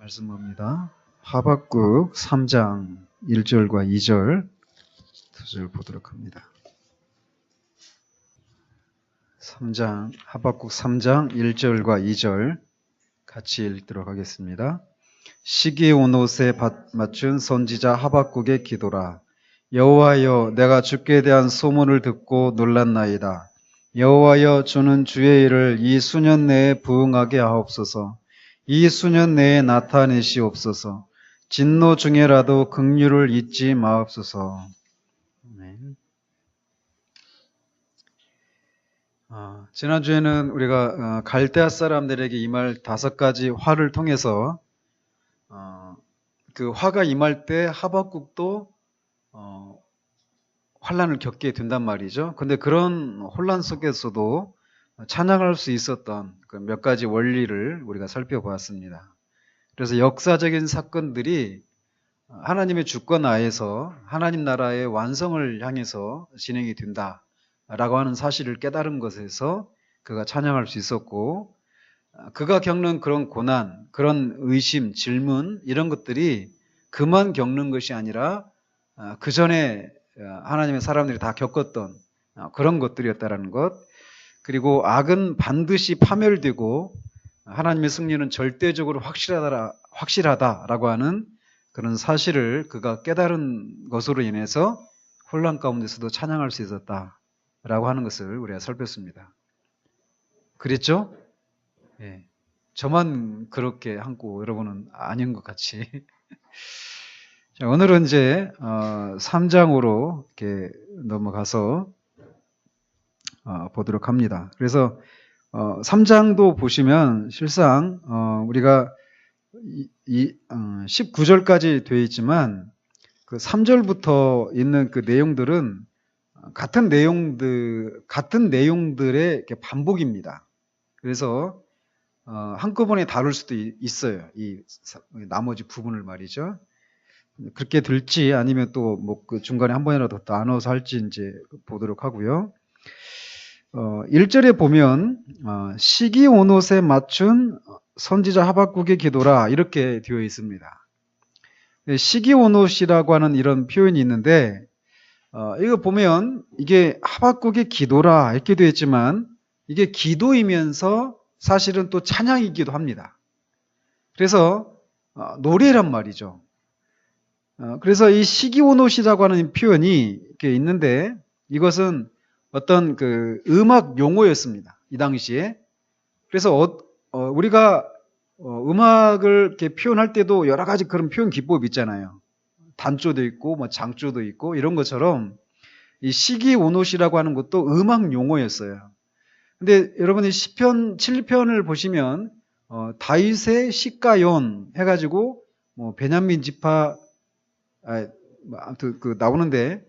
말씀입니다. 하박국 3장 1절과 2절 두 절 보도록 합니다. 하박국 3장 1절과 2절 같이 읽도록 하겠습니다. 시기 온 옷에 맞춘 선지자 하박국의 기도라. 여호와여, 내가 주께 대한 소문을 듣고 놀랐나이다. 여호와여, 주는 주의 일을 이 수년 내에 부응하게 하옵소서. 이 수년 내에 나타내시옵소서. 진노 중에라도 긍휼을 잊지 마옵소서. 아멘. 지난주에는 우리가 갈대아 사람들에게 임할 5가지 화를 통해서 그 화가 임할 때 하박국도 환난을 겪게 된단 말이죠. 근데 그런 혼란 속에서도 찬양할 수 있었던 그 몇 가지 원리를 우리가 살펴보았습니다. 그래서 역사적인 사건들이 하나님의 주권 하에서 하나님 나라의 완성을 향해서 진행이 된다라고 하는 사실을 깨달은 것에서 그가 찬양할 수 있었고, 그가 겪는 그런 고난, 그런 의심, 질문 이런 것들이 그만 겪는 것이 아니라 그 전에 하나님의 사람들이 다 겪었던 그런 것들이었다라는 것, 그리고 악은 반드시 파멸되고 하나님의 승리는 절대적으로 확실하다라고 하는 그런 사실을 그가 깨달은 것으로 인해서 혼란 가운데서도 찬양할 수 있었다라고 하는 것을 우리가 살폈습니다. 그랬죠? 예. 저만 그렇게 하고 여러분은 아닌 것 같이. 자, 오늘은 이제 3장으로 이렇게 넘어가서 보도록 합니다. 그래서 3장도 보시면 실상 우리가 19절까지 되어 있지만 그 3절부터 있는 그 내용들은 같은 내용들의 이렇게 반복입니다. 그래서 한꺼번에 다룰 수도 있어요. 이 나머지 부분을 말이죠. 그렇게 들지 아니면 또 뭐 그 중간에 한 번이라도 더 나눠서 할지 이제 보도록 하고요. 1절에 보면 시기 온 옷에 맞춘 선지자 하박국의 기도라 이렇게 되어 있습니다. 시기 온 옷이라고 하는 이런 표현이 있는데 이거 보면 이게 하박국의 기도라 이렇게 되어 있지만 이게 기도이면서 사실은 또 찬양이기도 합니다. 그래서 노래란 말이죠. 그래서 이 시기 온 옷이라고 하는 표현이 이렇게 있는데 이것은 어떤 그 음악 용어였습니다. 이 당시에. 그래서 우리가 음악을 이렇게 표현할 때도 여러 가지 그런 표현 기법이 있잖아요. 단조도 있고 뭐 장조도 있고 이런 것처럼 이 시기 온 옷이라고 하는 것도 음악 용어였어요. 근데 여러분이 시편 7편을 보시면 다윗의 시가yon 해가지고 뭐 베냐민 지파 아무튼 그 나오는데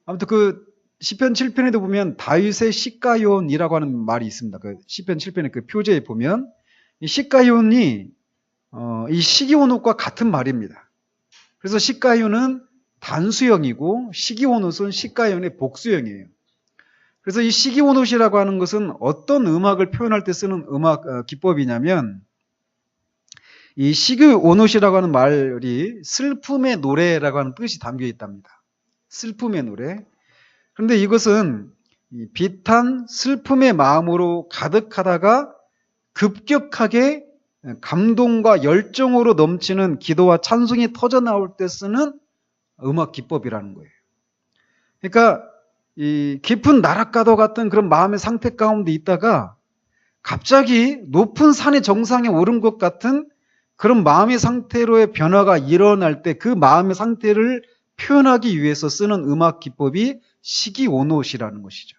아무튼 그 시편 7편에도 보면 다윗의 시가요온이라고 하는 말이 있습니다. 그 시편 7편의 그 표제에 보면 이 시가요온이 이 시기온옷과 같은 말입니다. 그래서 시가요온은 단수형이고 시기온옷은 시가요온의 복수형이에요. 그래서 이 시기온옷이라고 하는 것은 어떤 음악을 표현할 때 쓰는 음악 기법이냐면 이 시기온옷이라고 하는 말이 슬픔의 노래라고 하는 뜻이 담겨 있답니다. 슬픔의 노래. 그런데 이것은 비탄, 슬픔의 마음으로 가득하다가 급격하게 감동과 열정으로 넘치는 기도와 찬송이 터져나올 때 쓰는 음악 기법이라는 거예요. 그러니까 이 깊은 나락가도 같은 그런 마음의 상태 가운데 있다가 갑자기 높은 산의 정상에 오른 것 같은 그런 마음의 상태로의 변화가 일어날 때 그 마음의 상태를 표현하기 위해서 쓰는 음악 기법이 시기 온 옷이라는 것이죠.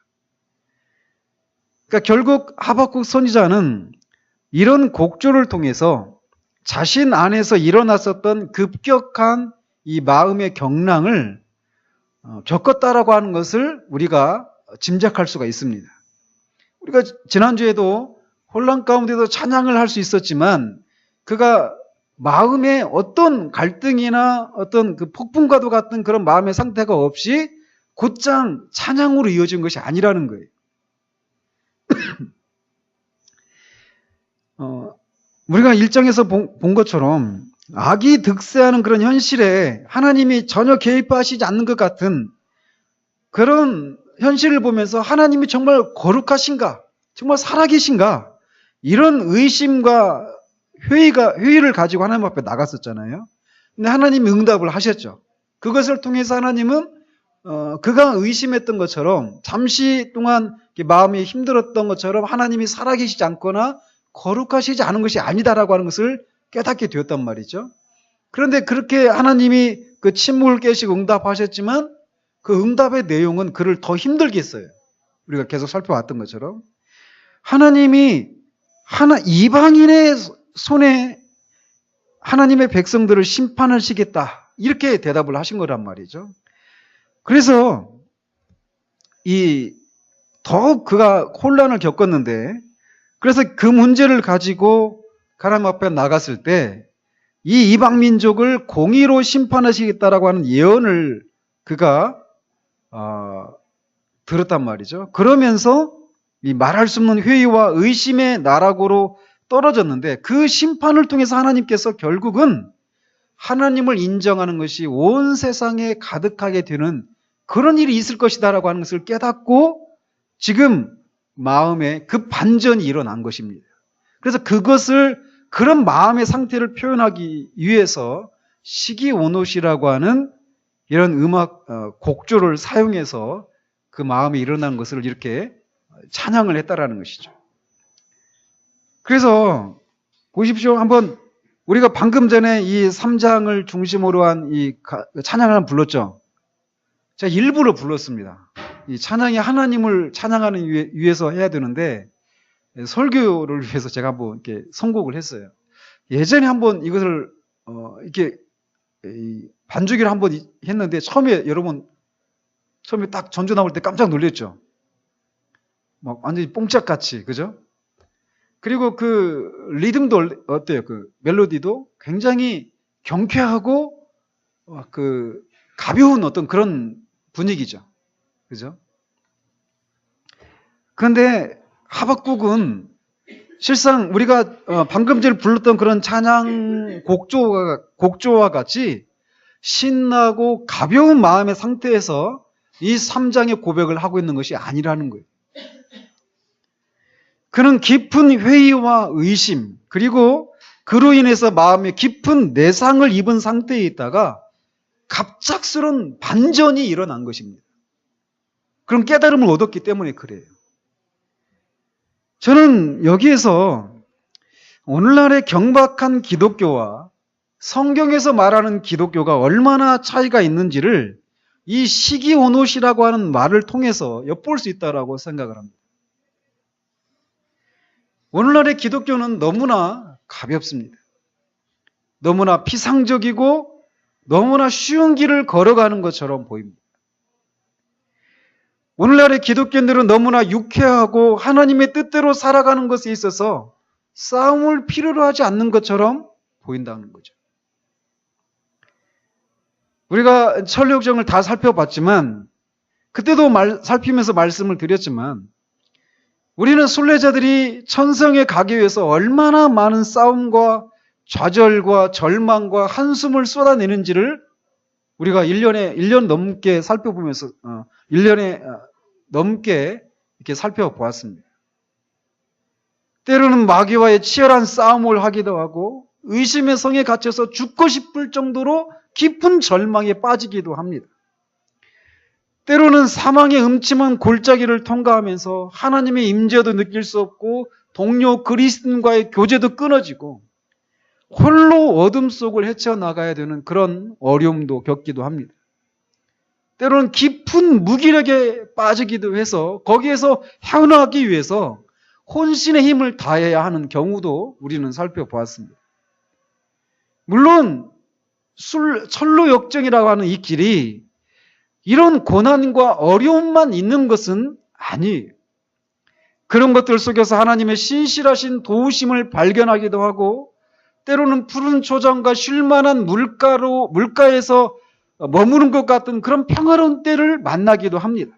그러니까 결국 하박국 선지자는 이런 곡조를 통해서 자신 안에서 일어났었던 급격한 이 마음의 경랑을 겪었다라고 하는 것을 우리가 짐작할 수가 있습니다. 우리가 지난주에도 혼란 가운데도 찬양을 할 수 있었지만 그가 마음에 어떤 갈등이나 어떤 그 폭풍과도 같은 그런 마음의 상태가 없이 곧장 찬양으로 이어진 것이 아니라는 거예요. 우리가 1장에서 본 것처럼 악이 득세하는 그런 현실에 하나님이 전혀 개입하시지 않는 것 같은 그런 현실을 보면서 하나님이 정말 거룩하신가? 정말 살아계신가? 이런 의심과 회의를 가지고 하나님 앞에 나갔었잖아요. 근데 하나님이 응답을 하셨죠. 그것을 통해서 하나님은 그가 의심했던 것처럼 잠시 동안 마음이 힘들었던 것처럼 하나님이 살아계시지 않거나 거룩하시지 않은 것이 아니다라고 하는 것을 깨닫게 되었단 말이죠. 그런데 그렇게 하나님이 그 침묵을 깨시고 응답하셨지만 그 응답의 내용은 그를 더 힘들게 했어요. 우리가 계속 살펴왔던 것처럼 하나님이 이방인의 손에 하나님의 백성들을 심판하시겠다 이렇게 대답을 하신 거란 말이죠. 그래서 더욱 그가 혼란을 겪었는데 그래서 그 문제를 가지고 하나님 앞에 나갔을 때 이 이방 민족을 공의로 심판하시겠다라고 하는 예언을 그가 들었단 말이죠. 그러면서 이 말할 수 없는 회의와 의심의 나락으로 떨어졌는데 그 심판을 통해서 하나님께서 결국은 하나님을 인정하는 것이 온 세상에 가득하게 되는 그런 일이 있을 것이다라고 하는 것을 깨닫고 지금 마음에 그 반전이 일어난 것입니다. 그래서 그런 마음의 상태를 표현하기 위해서 시기오노시라고 하는 이런 음악 곡조를 사용해서 그 마음이 일어난 것을 이렇게 찬양을 했다라는 것이죠. 그래서 보십시오. 한번 우리가 방금 전에 이 3장을 중심으로 한 이 찬양을 불렀죠. 제가 일부러 불렀습니다. 이 찬양이 하나님을 찬양하는 위해서 해야 되는데 설교를 위해서 제가 한번 이렇게 선곡을 했어요. 예전에 한번 이것을 이렇게 반주기를 한번 했는데 여러분 처음에 딱 전주 나올 때 깜짝 놀랐죠. 막 완전히 뽕짝같이, 그죠? 그리고 그 리듬도 어때요? 그 멜로디도 굉장히 경쾌하고 그 가벼운 어떤 그런 분위기죠. 그죠? 그런데 하박국은 실상 우리가 방금 전에 불렀던 그런 찬양 곡조와 같이 신나고 가벼운 마음의 상태에서 이 3장의 고백을 하고 있는 것이 아니라는 거예요. 그는 깊은 회의와 의심 그리고 그로 인해서 마음에 깊은 내상을 입은 상태에 있다가 갑작스러운 반전이 일어난 것입니다. 그런 깨달음을 얻었기 때문에 그래요. 저는 여기에서 오늘날의 경박한 기독교와 성경에서 말하는 기독교가 얼마나 차이가 있는지를 이 시기오노시라고 하는 말을 통해서 엿볼 수 있다고 생각을 합니다. 오늘날의 기독교는 너무나 가볍습니다. 너무나 피상적이고 너무나 쉬운 길을 걸어가는 것처럼 보입니다. 오늘날의 기독교인들은 너무나 유쾌하고 하나님의 뜻대로 살아가는 것에 있어서 싸움을 필요로 하지 않는 것처럼 보인다는 거죠. 우리가 천리역정을 다 살펴봤지만 그때도 살피면서 말씀을 드렸지만 우리는 순례자들이 천성에 가기 위해서 얼마나 많은 싸움과 좌절과 절망과 한숨을 쏟아내는지를 우리가 1년 넘게 살펴보면서 1년에 넘게 이렇게 살펴보았습니다. 때로는 마귀와의 치열한 싸움을 하기도 하고 의심의 성에 갇혀서 죽고 싶을 정도로 깊은 절망에 빠지기도 합니다. 때로는 사망의 음침한 골짜기를 통과하면서 하나님의 임재도 느낄 수 없고 동료 그리스도인과의 교제도 끊어지고 홀로 어둠 속을 헤쳐나가야 되는 그런 어려움도 겪기도 합니다. 때로는 깊은 무기력에 빠지기도 해서 거기에서 헤어나가기 위해서 혼신의 힘을 다해야 하는 경우도 우리는 살펴보았습니다. 물론 천로역정이라고 하는 이 길이 이런 고난과 어려움만 있는 것은 아니에요. 그런 것들 속에서 하나님의 신실하신 도우심을 발견하기도 하고 때로는 푸른 초장과 쉴만한 물가에서 머무는 것 같은 그런 평화로운 때를 만나기도 합니다.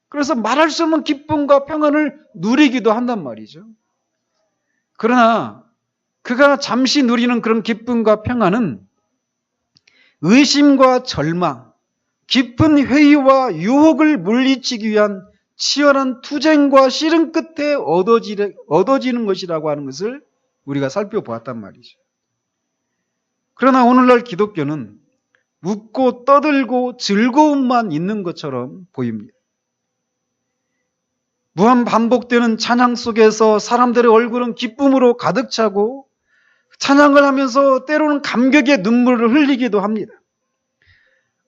그래서 말할 수 없는 기쁨과 평안을 누리기도 한단 말이죠. 그러나 그가 잠시 누리는 그런 기쁨과 평안은 의심과 절망, 깊은 회의와 유혹을 물리치기 위한 치열한 투쟁과 씨름 끝에 얻어지는 것이라고 하는 것을 우리가 살펴보았단 말이죠. 그러나 오늘날 기독교는 웃고 떠들고 즐거움만 있는 것처럼 보입니다. 무한 반복되는 찬양 속에서 사람들의 얼굴은 기쁨으로 가득 차고 찬양을 하면서 때로는 감격의 눈물을 흘리기도 합니다.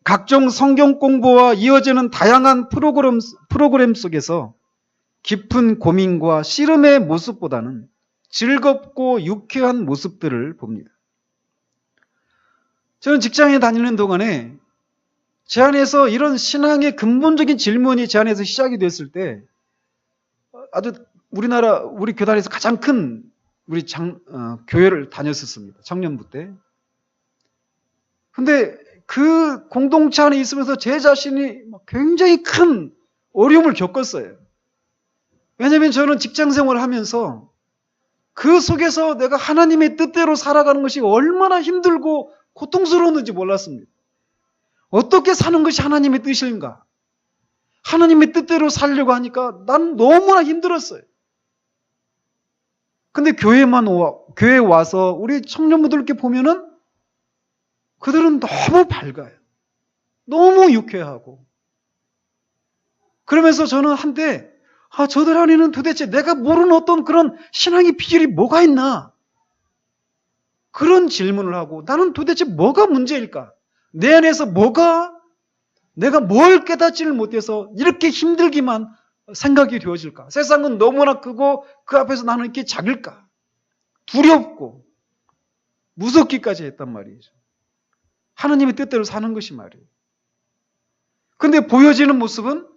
각종 성경 공부와 이어지는 다양한 프로그램 속에서 깊은 고민과 씨름의 모습보다는 즐겁고 유쾌한 모습들을 봅니다. 저는 직장에 다니는 동안에 제 안에서 이런 신앙의 근본적인 질문이 제 안에서 시작이 됐을 때 아주 우리 교단에서 가장 큰 교회를 다녔었습니다. 청년부 때. 근데 그 공동체 안에 있으면서 제 자신이 굉장히 큰 어려움을 겪었어요. 왜냐하면 저는 직장 생활을 하면서 그 속에서 내가 하나님의 뜻대로 살아가는 것이 얼마나 힘들고 고통스러웠는지 몰랐습니다. 어떻게 사는 것이 하나님의 뜻인가? 하나님의 뜻대로 살려고 하니까 난 너무나 힘들었어요. 근데 교회에 와서 우리 청년분들께 보면은 그들은 너무 밝아요. 너무 유쾌하고. 그러면서 저는 한때 저들 안에는 도대체 내가 모르는 어떤 그런 신앙의 비결이 뭐가 있나? 그런 질문을 하고 나는 도대체 뭐가 문제일까? 내 안에서 내가 뭘 깨닫지를 못해서 이렇게 힘들기만 생각이 되어질까? 세상은 너무나 크고 그 앞에서 나는 이렇게 작을까? 두렵고 무섭기까지 했단 말이죠. 하나님의 뜻대로 사는 것이 말이에요. 근데 보여지는 모습은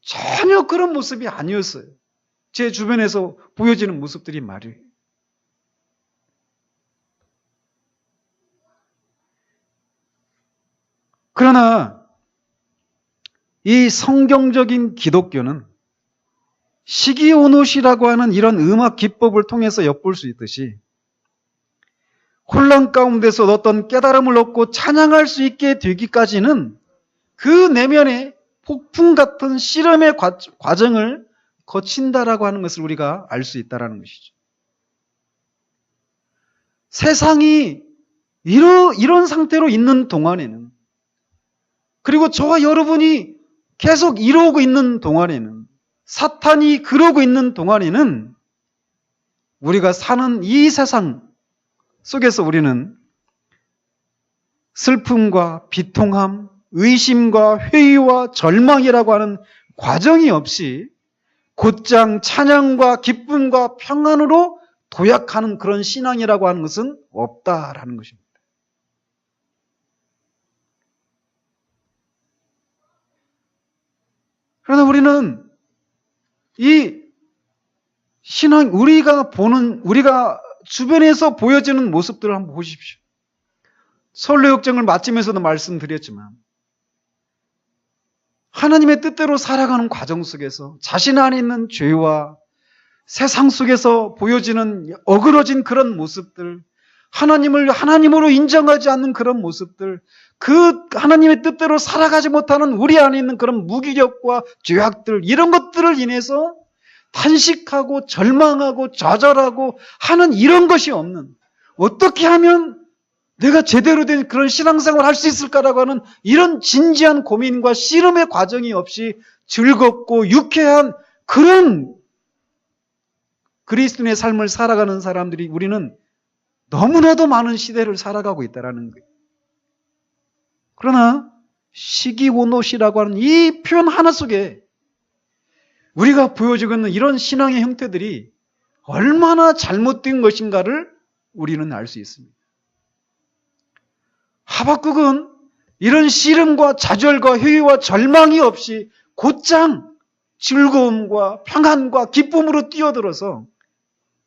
전혀 그런 모습이 아니었어요. 제 주변에서 보여지는 모습들이 말이에요. 그러나 이 성경적인 기독교는 시기오노시라고 하는 이런 음악 기법을 통해서 엿볼 수 있듯이 혼란 가운데서 어떤 깨달음을 얻고 찬양할 수 있게 되기까지는 그 내면에 폭풍 같은 씨름의 과정을 거친다라고 하는 것을 우리가 알 수 있다는 것이죠. 세상이 이런 상태로 있는 동안에는, 그리고 저와 여러분이 계속 이러고 있는 동안에는, 사탄이 그러고 있는 동안에는 우리가 사는 이 세상 속에서 우리는 슬픔과 비통함, 의심과 회의와 절망이라고 하는 과정이 없이 곧장 찬양과 기쁨과 평안으로 도약하는 그런 신앙이라고 하는 것은 없다라는 것입니다. 그러나 우리는 이 신앙, 우리가 주변에서 보여지는 모습들을 한번 보십시오. 설레역정을 마치면서도 말씀드렸지만 하나님의 뜻대로 살아가는 과정 속에서 자신 안에 있는 죄와 세상 속에서 보여지는 어그러진 그런 모습들, 하나님을 하나님으로 인정하지 않는 그런 모습들, 그 하나님의 뜻대로 살아가지 못하는 우리 안에 있는 그런 무기력과 죄악들, 이런 것들을 인해서 탄식하고 절망하고 좌절하고 하는 이런 것이 없는, 어떻게 하면 내가 제대로 된 그런 신앙생활을 할 수 있을까라고 하는 이런 진지한 고민과 씨름의 과정이 없이 즐겁고 유쾌한 그런 그리스도인의 삶을 살아가는 사람들이 우리는 너무나도 많은 시대를 살아가고 있다는 거예요. 그러나 시기오노시라고 하는 이 표현 하나 속에 우리가 보여주고 있는 이런 신앙의 형태들이 얼마나 잘못된 것인가를 우리는 알 수 있습니다. 하박국은 이런 씨름과 좌절과 회의와 절망이 없이 곧장 즐거움과 평안과 기쁨으로 뛰어들어서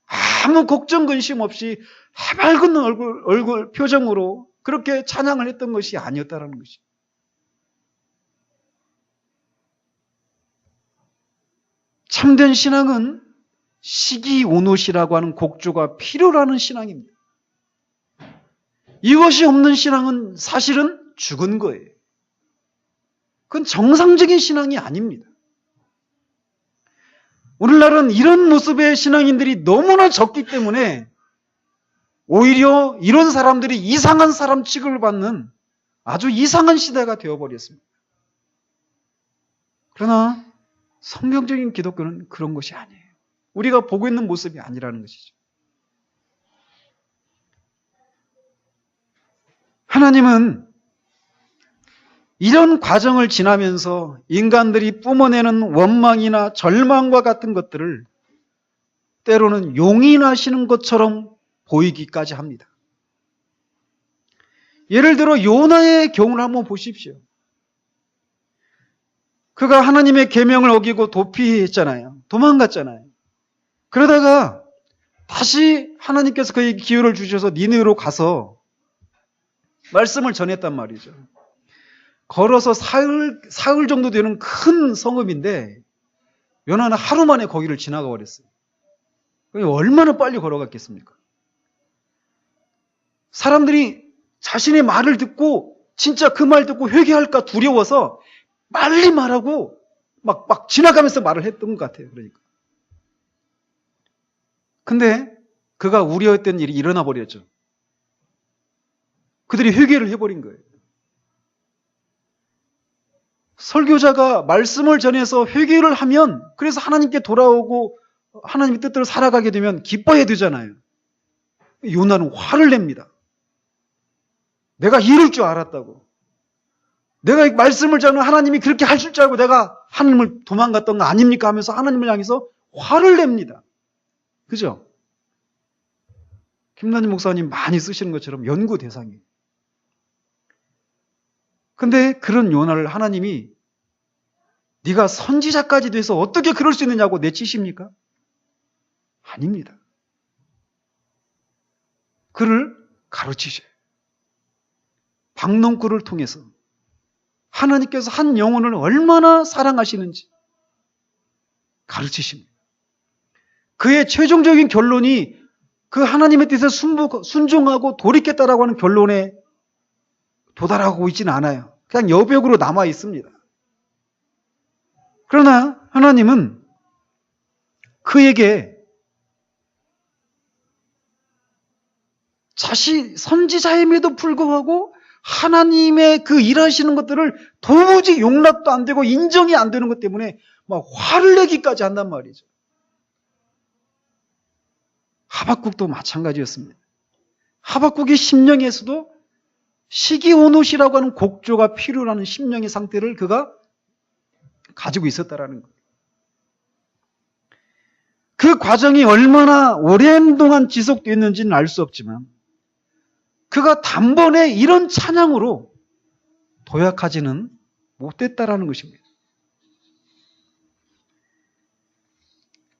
아무 걱정 근심 없이 해맑은 얼굴 표정으로 그렇게 찬양을 했던 것이 아니었다는 것이죠. 참된 신앙은 시기오노시라고 하는 곡조가 필요로 하는 신앙입니다. 이것이 없는 신앙은 사실은 죽은 거예요. 그건 정상적인 신앙이 아닙니다. 오늘날은 이런 모습의 신앙인들이 너무나 적기 때문에 오히려 이런 사람들이 이상한 사람 취급을 받는 아주 이상한 시대가 되어버렸습니다. 그러나 성경적인 기독교는 그런 것이 아니에요. 우리가 보고 있는 모습이 아니라는 것이죠. 하나님은 이런 과정을 지나면서 인간들이 뿜어내는 원망이나 절망과 같은 것들을 때로는 용인하시는 것처럼 보이기까지 합니다. 예를 들어 요나의 경우를 한번 보십시오. 그가 하나님의 계명을 어기고 도피했잖아요. 도망갔잖아요. 그러다가 다시 하나님께서 그에게 기회를 주셔서 니느웨로 가서 말씀을 전했단 말이죠. 걸어서 사흘 정도 되는 큰 성읍인데 요나는 하루 만에 거기를 지나가 버렸어요. 얼마나 빨리 걸어갔겠습니까? 사람들이 자신의 말을 듣고 진짜 그 말 듣고 회개할까 두려워서 빨리 말하고 막 지나가면서 말을 했던 것 같아요. 그러니까. 근데 그가 우려했던 일이 일어나 버렸죠. 그들이 회개를 해버린 거예요. 설교자가 말씀을 전해서 회개를 하면 그래서 하나님께 돌아오고 하나님의 뜻대로 살아가게 되면 기뻐해야 되잖아요. 요나는 화를 냅니다. 내가 이럴 줄 알았다고. 내가 말씀을 전하면 하나님이 그렇게 하실 줄 알고 내가 하나님을 도망갔던 거 아닙니까 하면서 하나님을 향해서 화를 냅니다. 그죠? 김남진 목사님 많이 쓰시는 것처럼 연구 대상이에요. 근데 그런 요나를 하나님이 네가 선지자까지 돼서 어떻게 그럴 수 있느냐고 내치십니까? 아닙니다. 그를 가르치셔요. 박농구를 통해서 하나님께서 한 영혼을 얼마나 사랑하시는지 가르치십니다. 그의 최종적인 결론이 그 하나님의 뜻에 순종하고 돌이켰다라고 하는 결론에 도달하고 있지는 않아요. 그냥 여백으로 남아 있습니다. 그러나 하나님은 그에게 선지자임에도 불구하고 하나님의 그 일하시는 것들을 도무지 용납도 안 되고 인정이 안 되는 것 때문에 막 화를 내기까지 한단 말이죠. 하박국도 마찬가지였습니다. 하박국의 심령에서도 시기온옷이라고 하는 곡조가 필요로 하는 심령의 상태를 그가 가지고 있었다라는 거예요. 그 과정이 얼마나 오랜 동안 지속됐는지는 알 수 없지만 그가 단번에 이런 찬양으로 도약하지는 못했다라는 것입니다.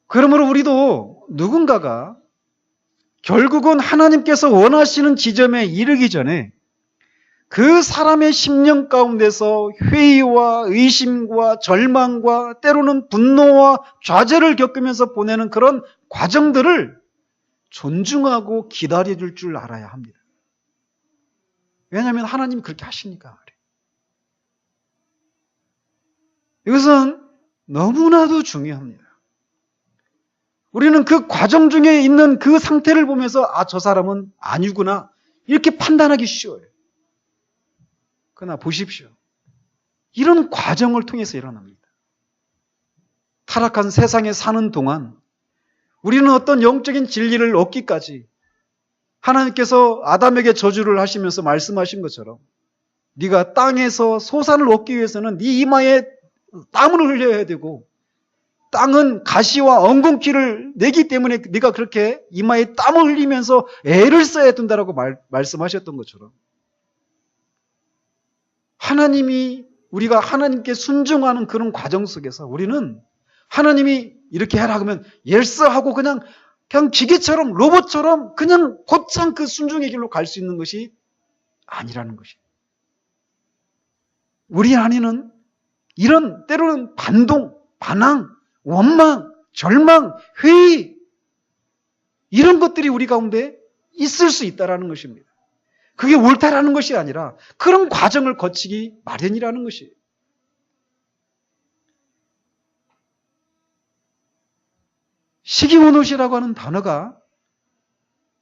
그러므로 우리도 누군가가 결국은 하나님께서 원하시는 지점에 이르기 전에 그 사람의 심령 가운데서 회의와 의심과 절망과 때로는 분노와 좌절을 겪으면서 보내는 그런 과정들을 존중하고 기다려줄 줄 알아야 합니다. 왜냐하면 하나님이 그렇게 하시니까 그래요. 이것은 너무나도 중요합니다. 우리는 그 과정 중에 있는 그 상태를 보면서 저 사람은 아니구나 이렇게 판단하기 쉬워요. 그러나 보십시오. 이런 과정을 통해서 일어납니다. 타락한 세상에 사는 동안 우리는 어떤 영적인 진리를 얻기까지 하나님께서 아담에게 저주를 하시면서 말씀하신 것처럼 네가 땅에서 소산을 얻기 위해서는 네 이마에 땀을 흘려야 되고 땅은 가시와 엉겅퀴를 내기 때문에 네가 그렇게 이마에 땀을 흘리면서 애를 써야 된다라고 말씀하셨던 것처럼 하나님이 우리가 하나님께 순종하는 그런 과정 속에서 우리는 하나님이 이렇게 해라 그러면 yes 하고 그냥 기계처럼 로봇처럼 그냥 곧장 그 순종의 길로 갈 수 있는 것이 아니라는 것이에요. 우리 안에는 이런 때로는 반동, 반항, 원망, 절망, 회의 이런 것들이 우리 가운데 있을 수 있다는 것입니다. 그게 옳다라는 것이 아니라 그런 과정을 거치기 마련이라는 것이에요. 시기원옷이라고 하는 단어가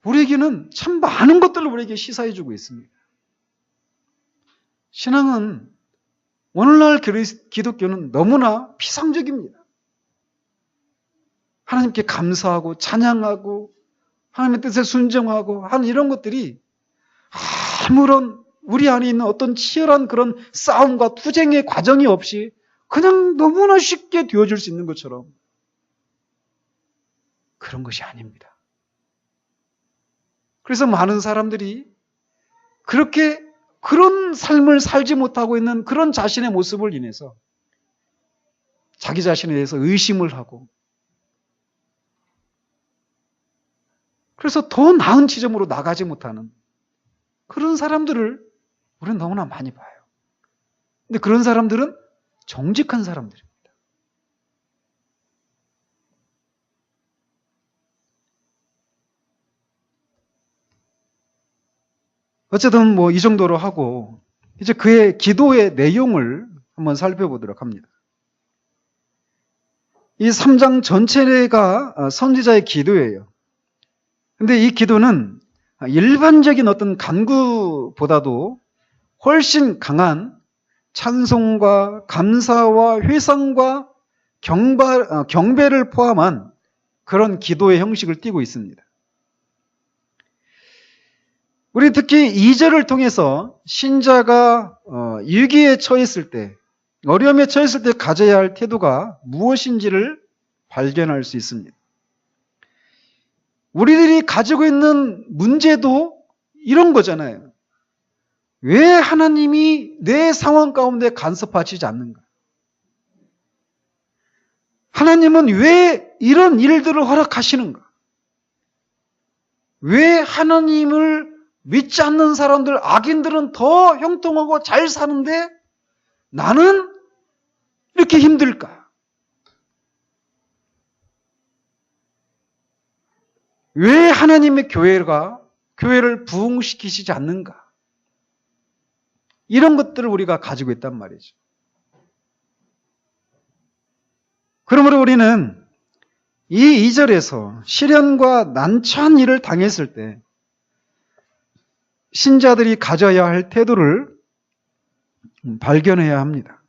우리에게는 참 많은 것들을 우리에게 시사해주고 있습니다. 신앙은 오늘날 기독교는 너무나 피상적입니다. 하나님께 감사하고 찬양하고 하나님의 뜻에 순종하고 하는 이런 것들이 아무런 우리 안에 있는 어떤 치열한 그런 싸움과 투쟁의 과정이 없이 그냥 너무나 쉽게 되어줄 수 있는 것처럼 그런 것이 아닙니다. 그래서 많은 사람들이 그렇게 그런 삶을 살지 못하고 있는 그런 자신의 모습을 인해서 자기 자신에 대해서 의심을 하고 그래서 더 나은 지점으로 나가지 못하는 그런 사람들을 우리는 너무나 많이 봐요. 근데 그런 사람들은 정직한 사람들입니다. 어쨌든 뭐 이 정도로 하고 이제 그의 기도의 내용을 한번 살펴보도록 합니다. 이 3장 전체가 선지자의 기도예요. 근데 이 기도는 일반적인 어떤 간구보다도 훨씬 강한 찬송과 감사와 회상과 경배를 포함한 그런 기도의 형식을 띠고 있습니다. 우리 특히 2절을 통해서 신자가 위기에 처했을 때, 어려움에 처했을 때 가져야 할 태도가 무엇인지를 발견할 수 있습니다. 우리들이 가지고 있는 문제도 이런 거잖아요. 왜 하나님이 내 상황 가운데 간섭하시지 않는가? 하나님은 왜 이런 일들을 허락하시는가? 왜 하나님을 믿지 않는 사람들, 악인들은 더 형통하고 잘 사는데 나는 이렇게 힘들까? 왜 하나님의 교회를 부흥시키시지 않는가? 이런 것들을 우리가 가지고 있단 말이죠. 그러므로 우리는 이 2절에서 시련과 난처한 일을 당했을 때 신자들이 가져야 할 태도를 발견해야 합니다.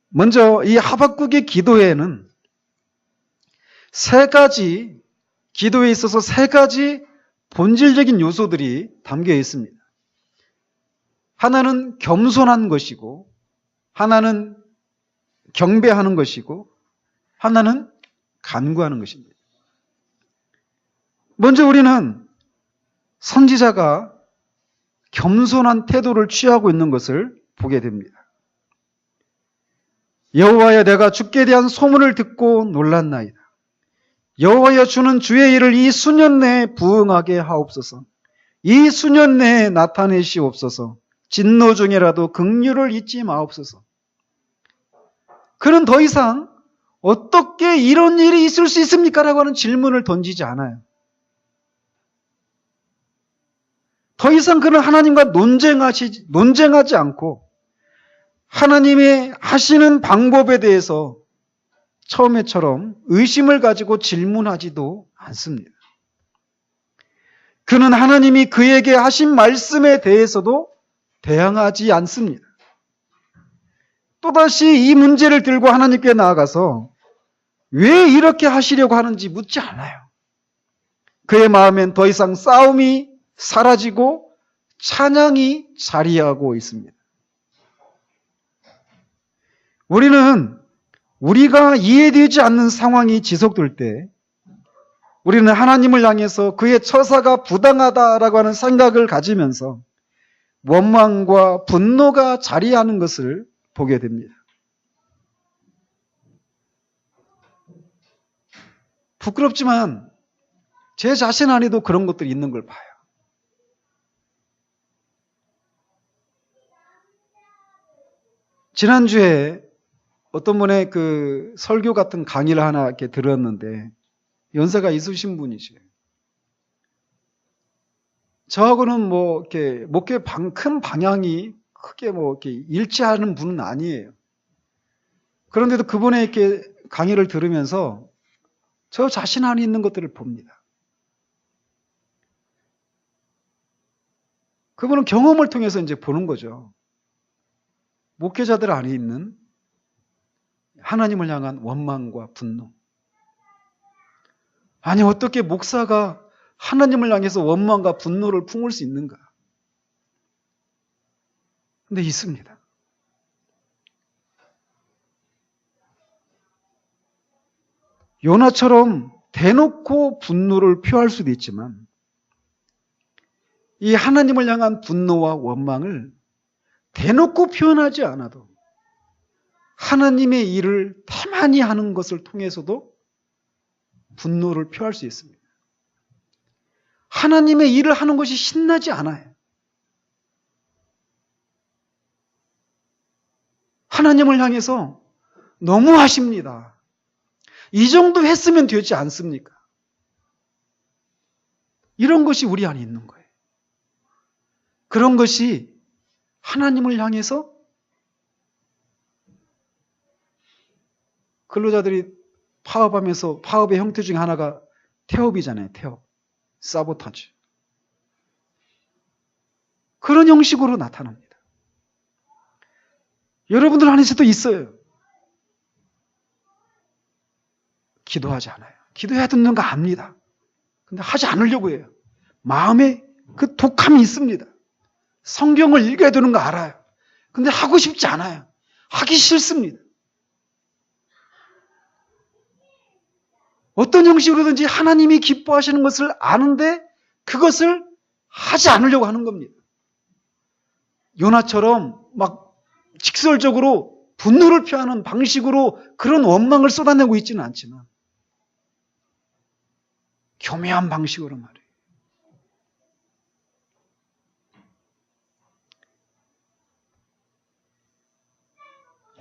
먼저 이 하박국의 기도에는 기도에 있어서 세 가지 본질적인 요소들이 담겨 있습니다. 하나는 겸손한 것이고, 하나는 경배하는 것이고, 하나는 간구하는 것입니다. 먼저 우리는 선지자가 겸손한 태도를 취하고 있는 것을 보게 됩니다. 여호와여, 내가 주께 대한 소문을 듣고 놀랐나이다. 여호와여, 주는 주의 일을 이 수년 내에 부응하게 하옵소서. 이 수년 내에 나타내시옵소서. 진노 중에라도 긍휼을 잊지 마옵소서. 그는 더 이상 어떻게 이런 일이 있을 수 있습니까? 라고 하는 질문을 던지지 않아요. 더 이상 그는 하나님과 논쟁하지 않고 하나님의 하시는 방법에 대해서 처음에처럼 의심을 가지고 질문하지도 않습니다. 그는 하나님이 그에게 하신 말씀에 대해서도 대항하지 않습니다. 또다시 이 문제를 들고 하나님께 나아가서 왜 이렇게 하시려고 하는지 묻지 않아요. 그의 마음엔 더 이상 싸움이 사라지고 찬양이 자리하고 있습니다. 우리는 우리가 이해되지 않는 상황이 지속될 때 우리는 하나님을 향해서 그의 처사가 부당하다라고 하는 생각을 가지면서 원망과 분노가 자리하는 것을 보게 됩니다. 부끄럽지만 제 자신 안에도 그런 것들이 있는 걸 봐요. 지난주에 어떤 분의 그 설교 같은 강의를 하나 이렇게 들었는데 연세가 있으신 분이세요. 저하고는 뭐 이렇게 목회 큰 방향이 크게 뭐 이렇게 일치하는 분은 아니에요. 그런데도 그분의 이렇게 강의를 들으면서 저 자신 안에 있는 것들을 봅니다. 그분은 경험을 통해서 이제 보는 거죠. 목회자들 안에 있는 하나님을 향한 원망과 분노. 아니, 어떻게 목사가 하나님을 향해서 원망과 분노를 품을 수 있는가? 근데 있습니다. 요나처럼 대놓고 분노를 표할 수도 있지만 이 하나님을 향한 분노와 원망을 대놓고 표현하지 않아도 하나님의 일을 태만히 하는 것을 통해서도 분노를 표할 수 있습니다. 하나님의 일을 하는 것이 신나지 않아요. 하나님을 향해서 너무하십니다. 이 정도 했으면 되지 않습니까? 이런 것이 우리 안에 있는 거예요. 그런 것이 하나님을 향해서 근로자들이 파업하면서 파업의 형태 중에 하나가 태업이잖아요. 태업. 사보타지. 그런 형식으로 나타납니다. 여러분들 안에서도 있어요. 기도하지 않아요. 기도해야 듣는 거 압니다. 근데 하지 않으려고 해요. 마음에 그 독함이 있습니다. 성경을 읽어야 되는 거 알아요. 근데 하고 싶지 않아요. 하기 싫습니다. 어떤 형식으로든지 하나님이 기뻐하시는 것을 아는데 그것을 하지 않으려고 하는 겁니다. 요나처럼 막 직설적으로 분노를 표하는 방식으로 그런 원망을 쏟아내고 있지는 않지만 교묘한 방식으로 말이에요.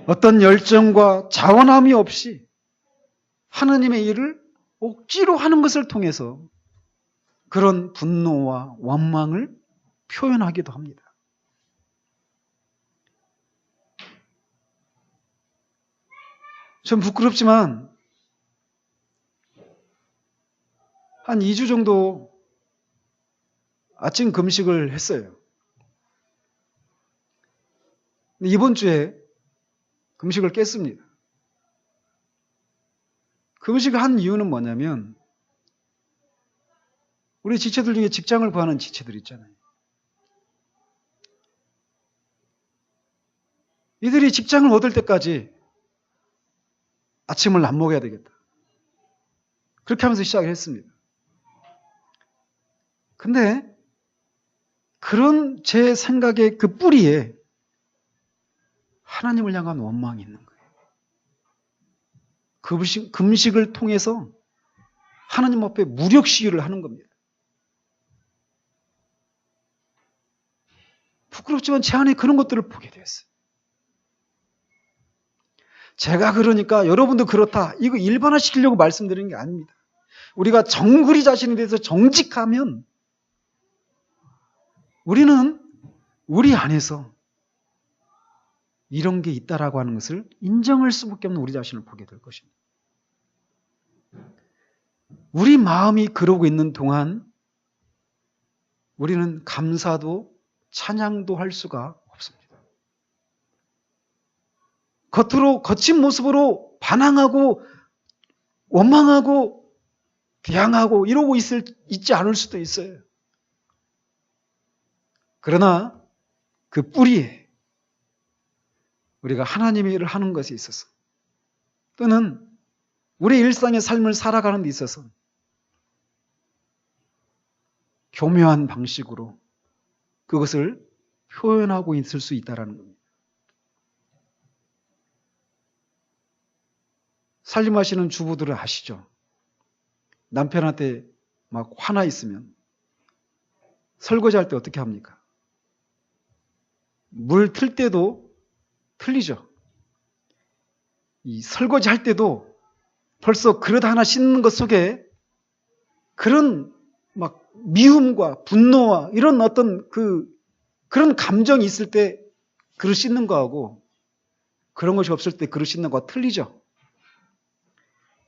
어떤 열정과 자원함이 없이 하나님의 일을 억지로 하는 것을 통해서 그런 분노와 원망을 표현하기도 합니다. 좀 부끄럽지만 한 2주 정도 아침 금식을 했어요. 근데 이번 주에 금식을 깼습니다. 금식을 한 이유는 뭐냐면 우리 지체들 중에 직장을 구하는 지체들 있잖아요. 이들이 직장을 얻을 때까지 아침을 안 먹어야 되겠다. 그렇게 하면서 시작을 했습니다. 근데 그런 제 생각의 그 뿌리에 하나님을 향한 원망이 있는 거예요. 금식을 통해서 하나님 앞에 무력 시위를 하는 겁니다. 부끄럽지만 제 안에 그런 것들을 보게 됐어요. 제가 그러니까 여러분도 그렇다. 이거 일반화시키려고 말씀드리는 게 아닙니다. 우리가 정그리 자신에 대해서 정직하면 우리는 우리 안에서 이런 게 있다라고 하는 것을 인정할 수밖에 없는 우리 자신을 보게 될 것입니다. 우리 마음이 그러고 있는 동안 우리는 감사도 찬양도 할 수가 없습니다. 겉으로 거친 모습으로 반항하고 원망하고 비양하고 이러고 있지 않을 수도 있어요. 그러나 그 뿌리에 우리가 하나님의 일을 하는 것에 있어서 또는 우리 일상의 삶을 살아가는 데 있어서 교묘한 방식으로 그것을 표현하고 있을 수 있다는 겁니다. 살림하시는 주부들은 아시죠? 남편한테 막 화나 있으면 설거지할 때 어떻게 합니까? 물 틀 때도 틀리죠. 이 설거지할 때도 벌써 그릇 하나 씻는 것 속에 그런 막 미움과 분노와 이런 어떤 그런 감정이 있을 때 그릇 씻는 거하고 그런 것이 없을 때 그릇 씻는 거가 틀리죠.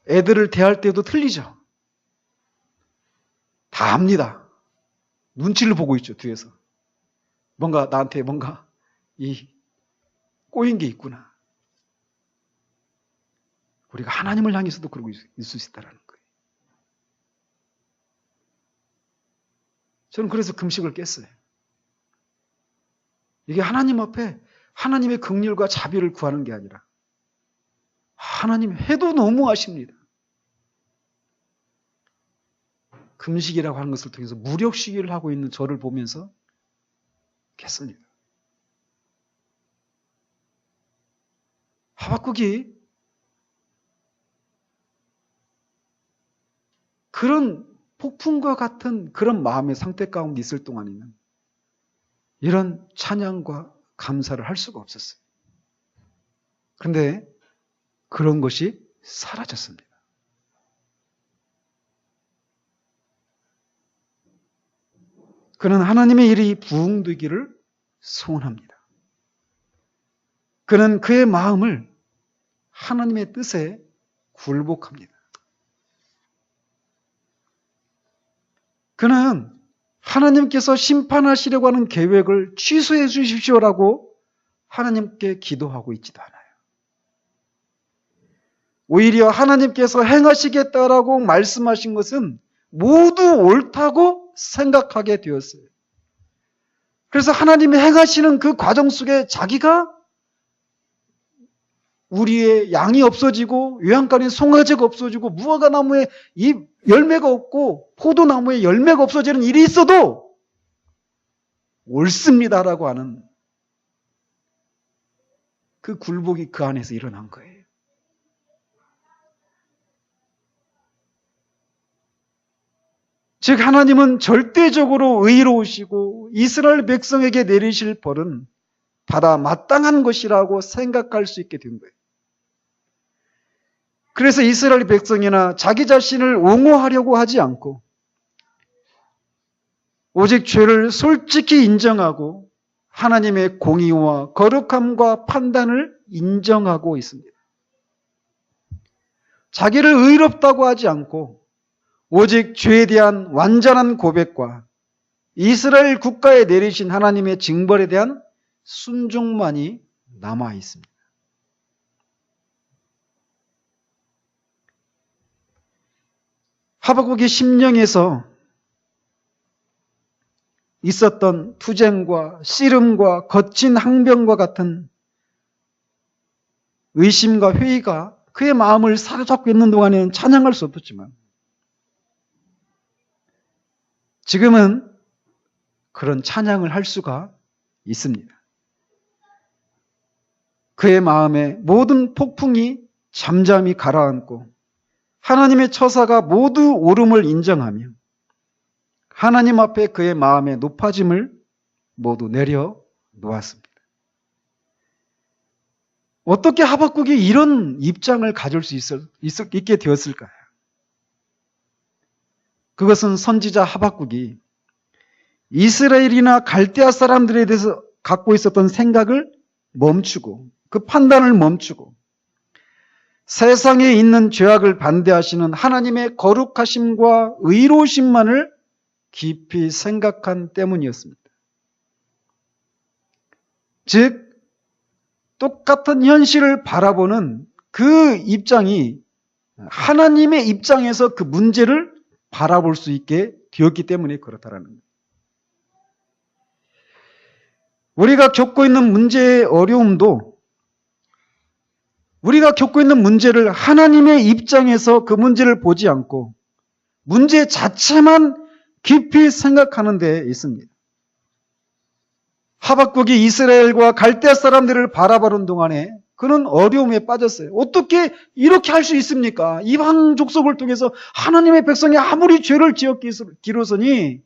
애들을 대할 때도 틀리죠. 다 압니다. 눈치를 보고 있죠, 뒤에서. 뭔가 나한테 뭔가 꼬인 게 있구나. 우리가 하나님을 향해서도 그러고 있을 수 있다는 거예요. 저는 그래서 금식을 깼어요. 이게 하나님 앞에 하나님의 긍휼과 자비를 구하는 게 아니라 하나님 해도 너무하십니다. 금식이라고 하는 것을 통해서 무력시기를 하고 있는 저를 보면서 깼습니다. 하박국이 그런 폭풍과 같은 그런 마음의 상태 가운데 있을 동안에는 이런 찬양과 감사를 할 수가 없었어요. 그런데 그런 것이 사라졌습니다. 그는 하나님의 일이 부응되기를 소원합니다. 그는 그의 마음을 하나님의 뜻에 굴복합니다. 그는 하나님께서 심판하시려고 하는 계획을 취소해 주십시오라고 하나님께 기도하고 있지도 않아요. 오히려 하나님께서 행하시겠다라고 말씀하신 것은 모두 옳다고 생각하게 되었어요. 그래서 하나님이 행하시는 그 과정 속에 자기가 우리의 양이 없어지고 외양간에 송아지가 없어지고 무화과 나무에 잎 열매가 없고 포도나무에 열매가 없어지는 일이 있어도 옳습니다라고 하는 그 굴복이 그 안에서 일어난 거예요. 즉 하나님은 절대적으로 의로우시고 이스라엘 백성에게 내리실 벌은 받아 마땅한 것이라고 생각할 수 있게 된 거예요. 그래서 이스라엘 백성이나 자기 자신을 옹호하려고 하지 않고 오직 죄를 솔직히 인정하고 하나님의 공의와 거룩함과 판단을 인정하고 있습니다. 자기를 의롭다고 하지 않고 오직 죄에 대한 완전한 고백과 이스라엘 국가에 내리신 하나님의 징벌에 대한 순종만이 남아 있습니다. 하박국의 심령에서 있었던 투쟁과 씨름과 거친 항변과 같은 의심과 회의가 그의 마음을 사로잡고 있는 동안에는 찬양할 수 없었지만 지금은 그런 찬양을 할 수가 있습니다. 그의 마음에 모든 폭풍이 잠잠히 가라앉고 하나님의 처사가 모두 옳음을 인정하며 하나님 앞에 그의 마음의 높아짐을 모두 내려놓았습니다. 어떻게 하박국이 이런 입장을 가질 수 있게 되었을까요? 그것은 선지자 하박국이 이스라엘이나 갈대아 사람들에 대해서 갖고 있었던 생각을 멈추고 그 판단을 멈추고 세상에 있는 죄악을 반대하시는 하나님의 거룩하심과 의로우심만을 깊이 생각한 때문이었습니다. 즉 똑같은 현실을 바라보는 그 입장이 하나님의 입장에서 그 문제를 바라볼 수 있게 되었기 때문에 그렇다라는 거예요. 우리가 겪고 있는 문제의 어려움도 우리가 겪고 있는 문제를 하나님의 입장에서 그 문제를 보지 않고 문제 자체만 깊이 생각하는 데 있습니다. 하박국이 이스라엘과 갈대아 사람들을 바라보는 동안에 그는 어려움에 빠졌어요. 어떻게 이렇게 할 수 있습니까? 이방 족속을 통해서 하나님의 백성이 아무리 죄를 지었기로서니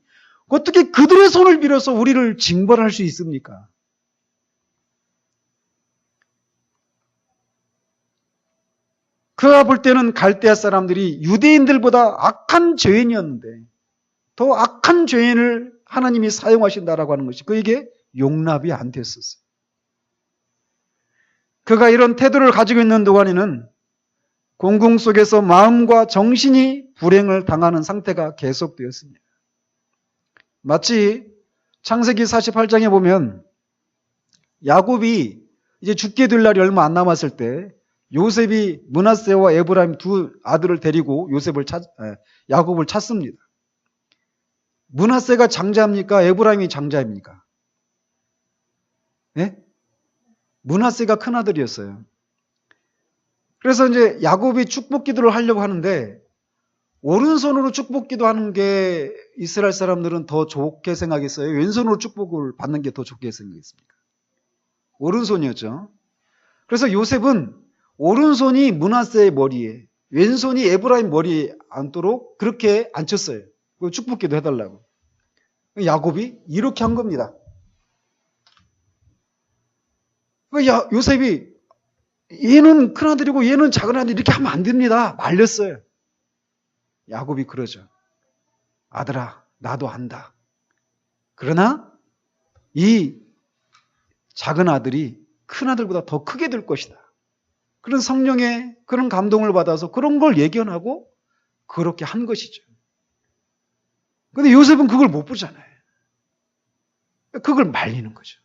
어떻게 그들의 손을 빌어서 우리를 징벌할 수 있습니까? 그가 볼 때는 갈대아 사람들이 유대인들보다 악한 죄인이었는데 더 악한 죄인을 하나님이 사용하신다라고 하는 것이 그에게 용납이 안 됐었어요. 그가 이런 태도를 가지고 있는 동안에는 공궁 속에서 마음과 정신이 불행을 당하는 상태가 계속되었습니다. 마치 창세기 48장에 보면 야곱이 이제 죽게 될 날이 얼마 안 남았을 때 요셉이 므낫세와 에브라임 두 아들을 데리고 야곱을 찾습니다. 므낫세가 장자입니까? 에브라임이 장자입니까? 네? 므낫세가 큰 아들이었어요. 그래서 이제 야곱이 축복 기도를 하려고 하는데 오른손으로 축복 기도하는 게 이스라엘 사람들은 더 좋게 생각했어요. 왼손으로 축복을 받는 게 더 좋게 생각했습니까? 오른손이었죠. 그래서 요셉은 오른손이 므낫세의 머리에, 왼손이 에브라임 머리에 앉도록 그렇게 앉혔어요. 축복 기도 해달라고. 야곱이 이렇게 한 겁니다. 요셉이 얘는 큰아들이고 얘는 작은아들 이렇게 하면 안 됩니다. 말렸어요. 야곱이 그러죠. 아들아, 나도 안다. 그러나 이 작은 아들이 큰 아들보다 더 크게 될 것이다. 그런 성령의 그런 감동을 받아서 그런 걸 예견하고 그렇게 한 것이죠. 근데 요셉은 그걸 못 보잖아요. 그걸 말리는 거죠.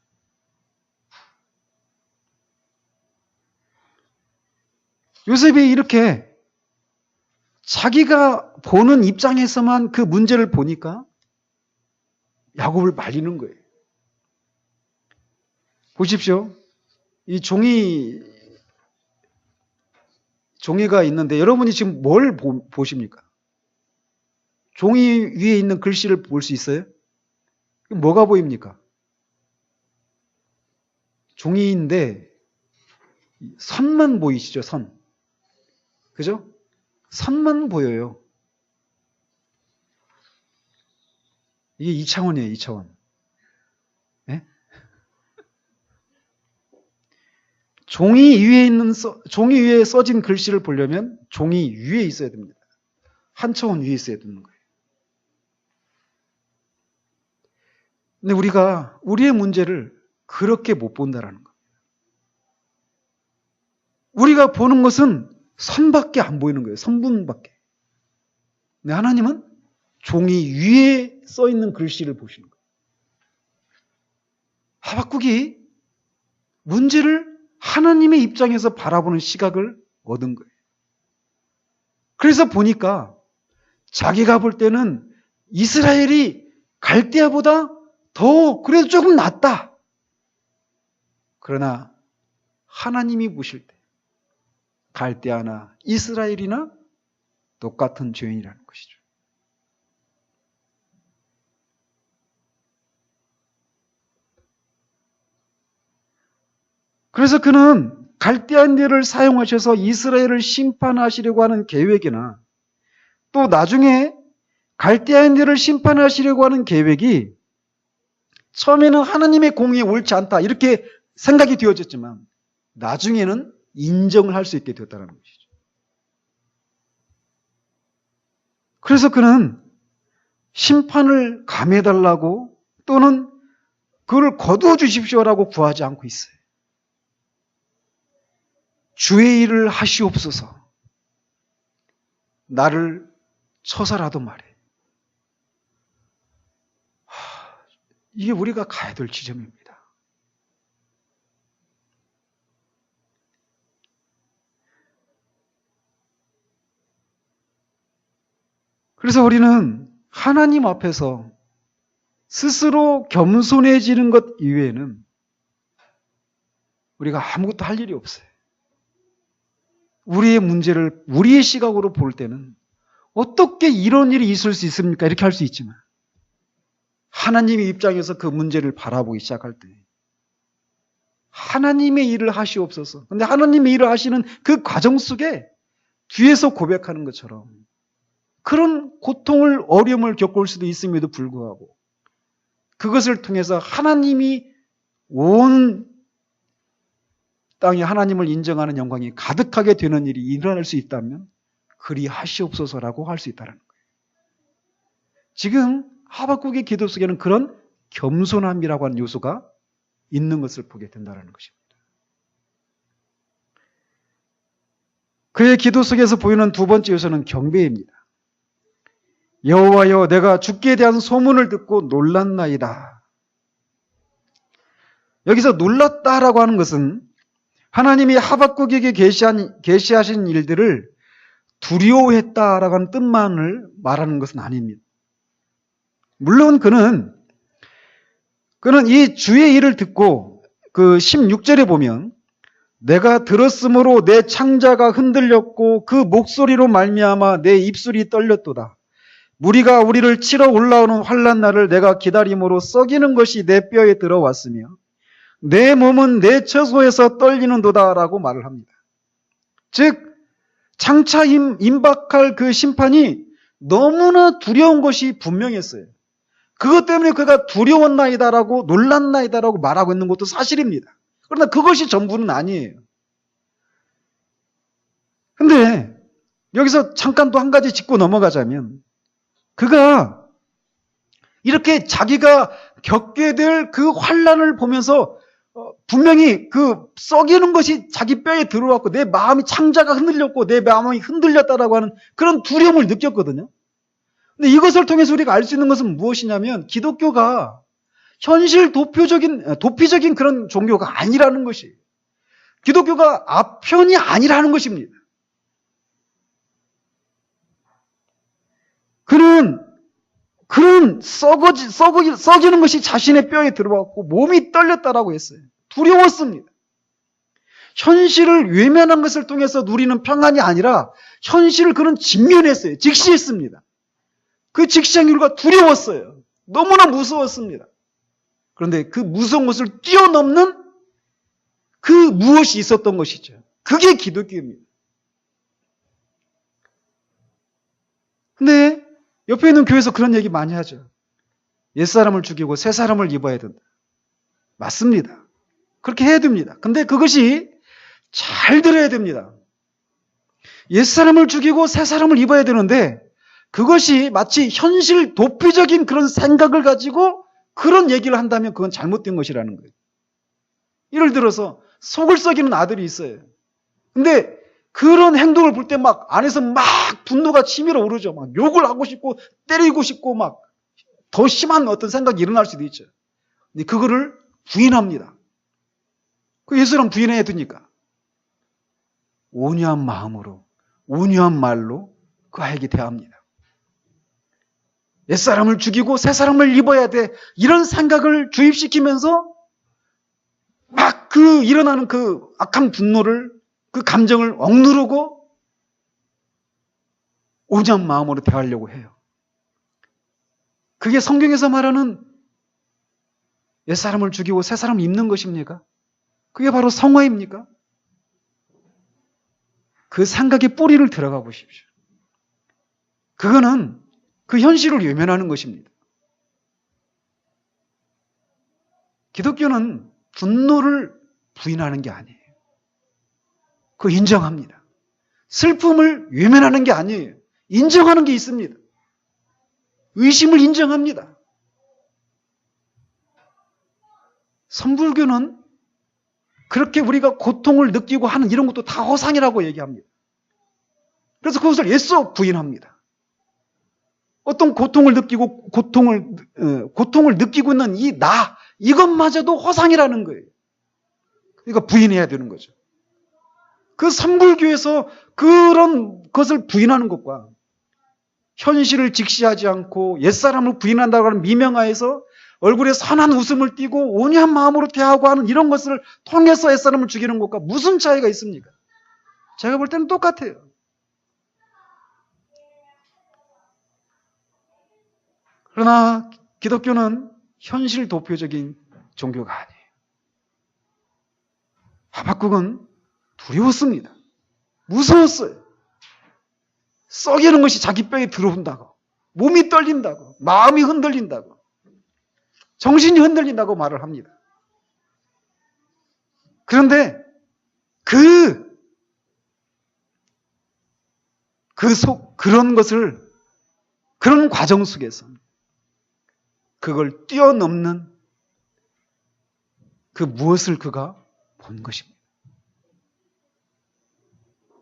요셉이 이렇게 자기가 보는 입장에서만 그 문제를 보니까 야곱을 말리는 거예요. 보십시오. 이 종이가 있는데 여러분이 지금 뭘 보십니까? 종이 위에 있는 글씨를 볼 수 있어요? 뭐가 보입니까? 종이인데 선만 보이시죠? 선. 그죠? 선만 보여요. 이게 2차원이에요, 2차원. 네? 종이 위에 써진 글씨를 보려면 종이 위에 있어야 됩니다. 한 차원 위에 있어야 되는 거예요. 근데 우리가 우리의 문제를 그렇게 못 본다라는 거예요. 우리가 보는 것은 선밖에 안 보이는 거예요. 선분밖에. 근데 하나님은 종이 위에 써 있는 글씨를 보시는 거예요. 하박국이 문제를 하나님의 입장에서 바라보는 시각을 얻은 거예요. 그래서 보니까 자기가 볼 때는 이스라엘이 갈대아보다 더 그래도 조금 낫다. 그러나 하나님이 보실 때 갈대아나 이스라엘이나 똑같은 죄인이라는 것이죠. 그래서 그는 갈대아인들을 사용하셔서 이스라엘을 심판하시려고 하는 계획이나 또 나중에 갈대아인들을 심판하시려고 하는 계획이 처음에는 하나님의 공의에 옳지 않다 이렇게 생각이 되어졌지만 나중에는 인정을 할 수 있게 되었다는 것이죠. 그래서 그는 심판을 감해달라고 또는 그걸 거두어 주십시오라고 구하지 않고 있어요. 주의 일을 하시옵소서. 나를 쳐서라도 말해. 이게 우리가 가야 될 지점입니다. 그래서 우리는 하나님 앞에서 스스로 겸손해지는 것 이외에는 우리가 아무것도 할 일이 없어요. 우리의 문제를 우리의 시각으로 볼 때는 어떻게 이런 일이 있을 수 있습니까? 이렇게 할 수 있지만 하나님의 입장에서 그 문제를 바라보기 시작할 때 하나님의 일을 하시옵소서. 그런데 하나님의 일을 하시는 그 과정 속에 뒤에서 고백하는 것처럼 그런 고통을 어려움을 겪을 수도 있음에도 불구하고 그것을 통해서 하나님이 온 땅에 하나님을 인정하는 영광이 가득하게 되는 일이 일어날 수 있다면 그리 하시옵소서라고 할 수 있다는 거예요. 지금 하박국의 기도 속에는 그런 겸손함이라고 하는 요소가 있는 것을 보게 된다는 것입니다. 그의 기도 속에서 보이는 두 번째 요소는 경배입니다. 여호와여, 내가 주께 대한 소문을 듣고 놀랐나이다. 여기서 놀랐다라고 하는 것은 하나님이 하박국에게 계시하신 일들을 두려워했다라고 하는 뜻만을 말하는 것은 아닙니다. 물론 그는 이 주의 일을 듣고 그 16절에 보면 내가 들었으므로 내 창자가 흔들렸고 그 목소리로 말미암아 내 입술이 떨렸도다. 무리가 우리를 치러 올라오는 환난 날을 내가 기다림으로 썩이는 것이 내 뼈에 들어왔으며 내 몸은 내 처소에서 떨리는도다라고 말을 합니다. 즉 장차 임박할 그 심판이 너무나 두려운 것이 분명했어요. 그것 때문에 그가 두려웠나이다라고 놀랐나이다라고 말하고 있는 것도 사실입니다. 그러나 그것이 전부는 아니에요. 근데 여기서 잠깐 또 한 가지 짚고 넘어가자면 그가 이렇게 자기가 겪게 될 그 환난을 보면서 분명히 그 썩이는 것이 자기 뼈에 들어왔고 내 마음이 창자가 흔들렸고 내 마음이 흔들렸다라고 하는 그런 두려움을 느꼈거든요. 근데 이것을 통해서 우리가 알 수 있는 것은 무엇이냐면 기독교가 현실 도피적인 그런 종교가 아니라는 것이, 기독교가 아편이 아니라는 것입니다. 그는 썩이는 것이 자신의 뼈에 들어왔고 몸이 떨렸다라고 했어요. 두려웠습니다. 현실을 외면한 것을 통해서 누리는 평안이 아니라 현실을 그는 직면했어요. 직시했습니다. 그 직시한 이유가 두려웠어요. 너무나 무서웠습니다. 그런데 그 무서운 것을 뛰어넘는 그 무엇이 있었던 것이죠. 그게 기독교입니다. 근데 옆에 있는 교회에서 그런 얘기 많이 하죠. 옛사람을 죽이고 새사람을 입어야 된다. 맞습니다. 그렇게 해야 됩니다. 근데 그것이 잘 들어야 됩니다. 옛사람을 죽이고 새사람을 입어야 되는데 그것이 마치 현실 도피적인 그런 생각을 가지고 그런 얘기를 한다면 그건 잘못된 것이라는 거예요. 예를 들어서 속을 썩이는 아들이 있어요. 근데 그런 행동을 볼 때 막 안에서 막 분노가 치밀어 오르죠. 막 욕을 하고 싶고 때리고 싶고 막 더 심한 어떤 생각이 일어날 수도 있죠. 근데 그거를 부인합니다. 그 예수랑 부인해야 되니까 온유한 마음으로 온유한 말로 그 아이에게 대합니다. 옛사람을 죽이고 새사람을 입어야 돼. 이런 생각을 주입시키면서 막 그 일어나는 그 악한 분노를, 그 감정을 억누르고 온유한 마음으로 대하려고 해요. 그게 성경에서 말하는 옛사람을 죽이고 새사람을 입는 것입니까? 그게 바로 성화입니까? 그 생각의 뿌리를 들어가 보십시오. 그거는 그 현실을 외면하는 것입니다. 기독교는 분노를 부인하는 게 아니에요. 그거 인정합니다. 슬픔을 외면하는 게 아니에요. 인정하는 게 있습니다. 의심을 인정합니다. 선불교는 그렇게 우리가 고통을 느끼고 하는 이런 것도 다 허상이라고 얘기합니다. 그래서 그것을 예수 부인합니다. 어떤 고통을 느끼고 고통을 느끼고 있는 이 나, 이것마저도 허상이라는 거예요. 그러니까 부인해야 되는 거죠. 그 선불교에서 그런 것을 부인하는 것과 현실을 직시하지 않고 옛사람을 부인한다고 하는 미명하에서 얼굴에 선한 웃음을 띠고 온유한 마음으로 대하고 하는 이런 것을 통해서 옛사람을 죽이는 것과 무슨 차이가 있습니까? 제가 볼 때는 똑같아요. 그러나 기독교는 현실 도표적인 종교가 아니에요. 하박국은 두려웠습니다. 무서웠어요. 썩이는 것이 자기 뼈에 들어온다고, 몸이 떨린다고, 마음이 흔들린다고, 정신이 흔들린다고 말을 합니다. 그런데 그런 과정 속에서 그걸 뛰어넘는 그 무엇을 그가 본 것입니다.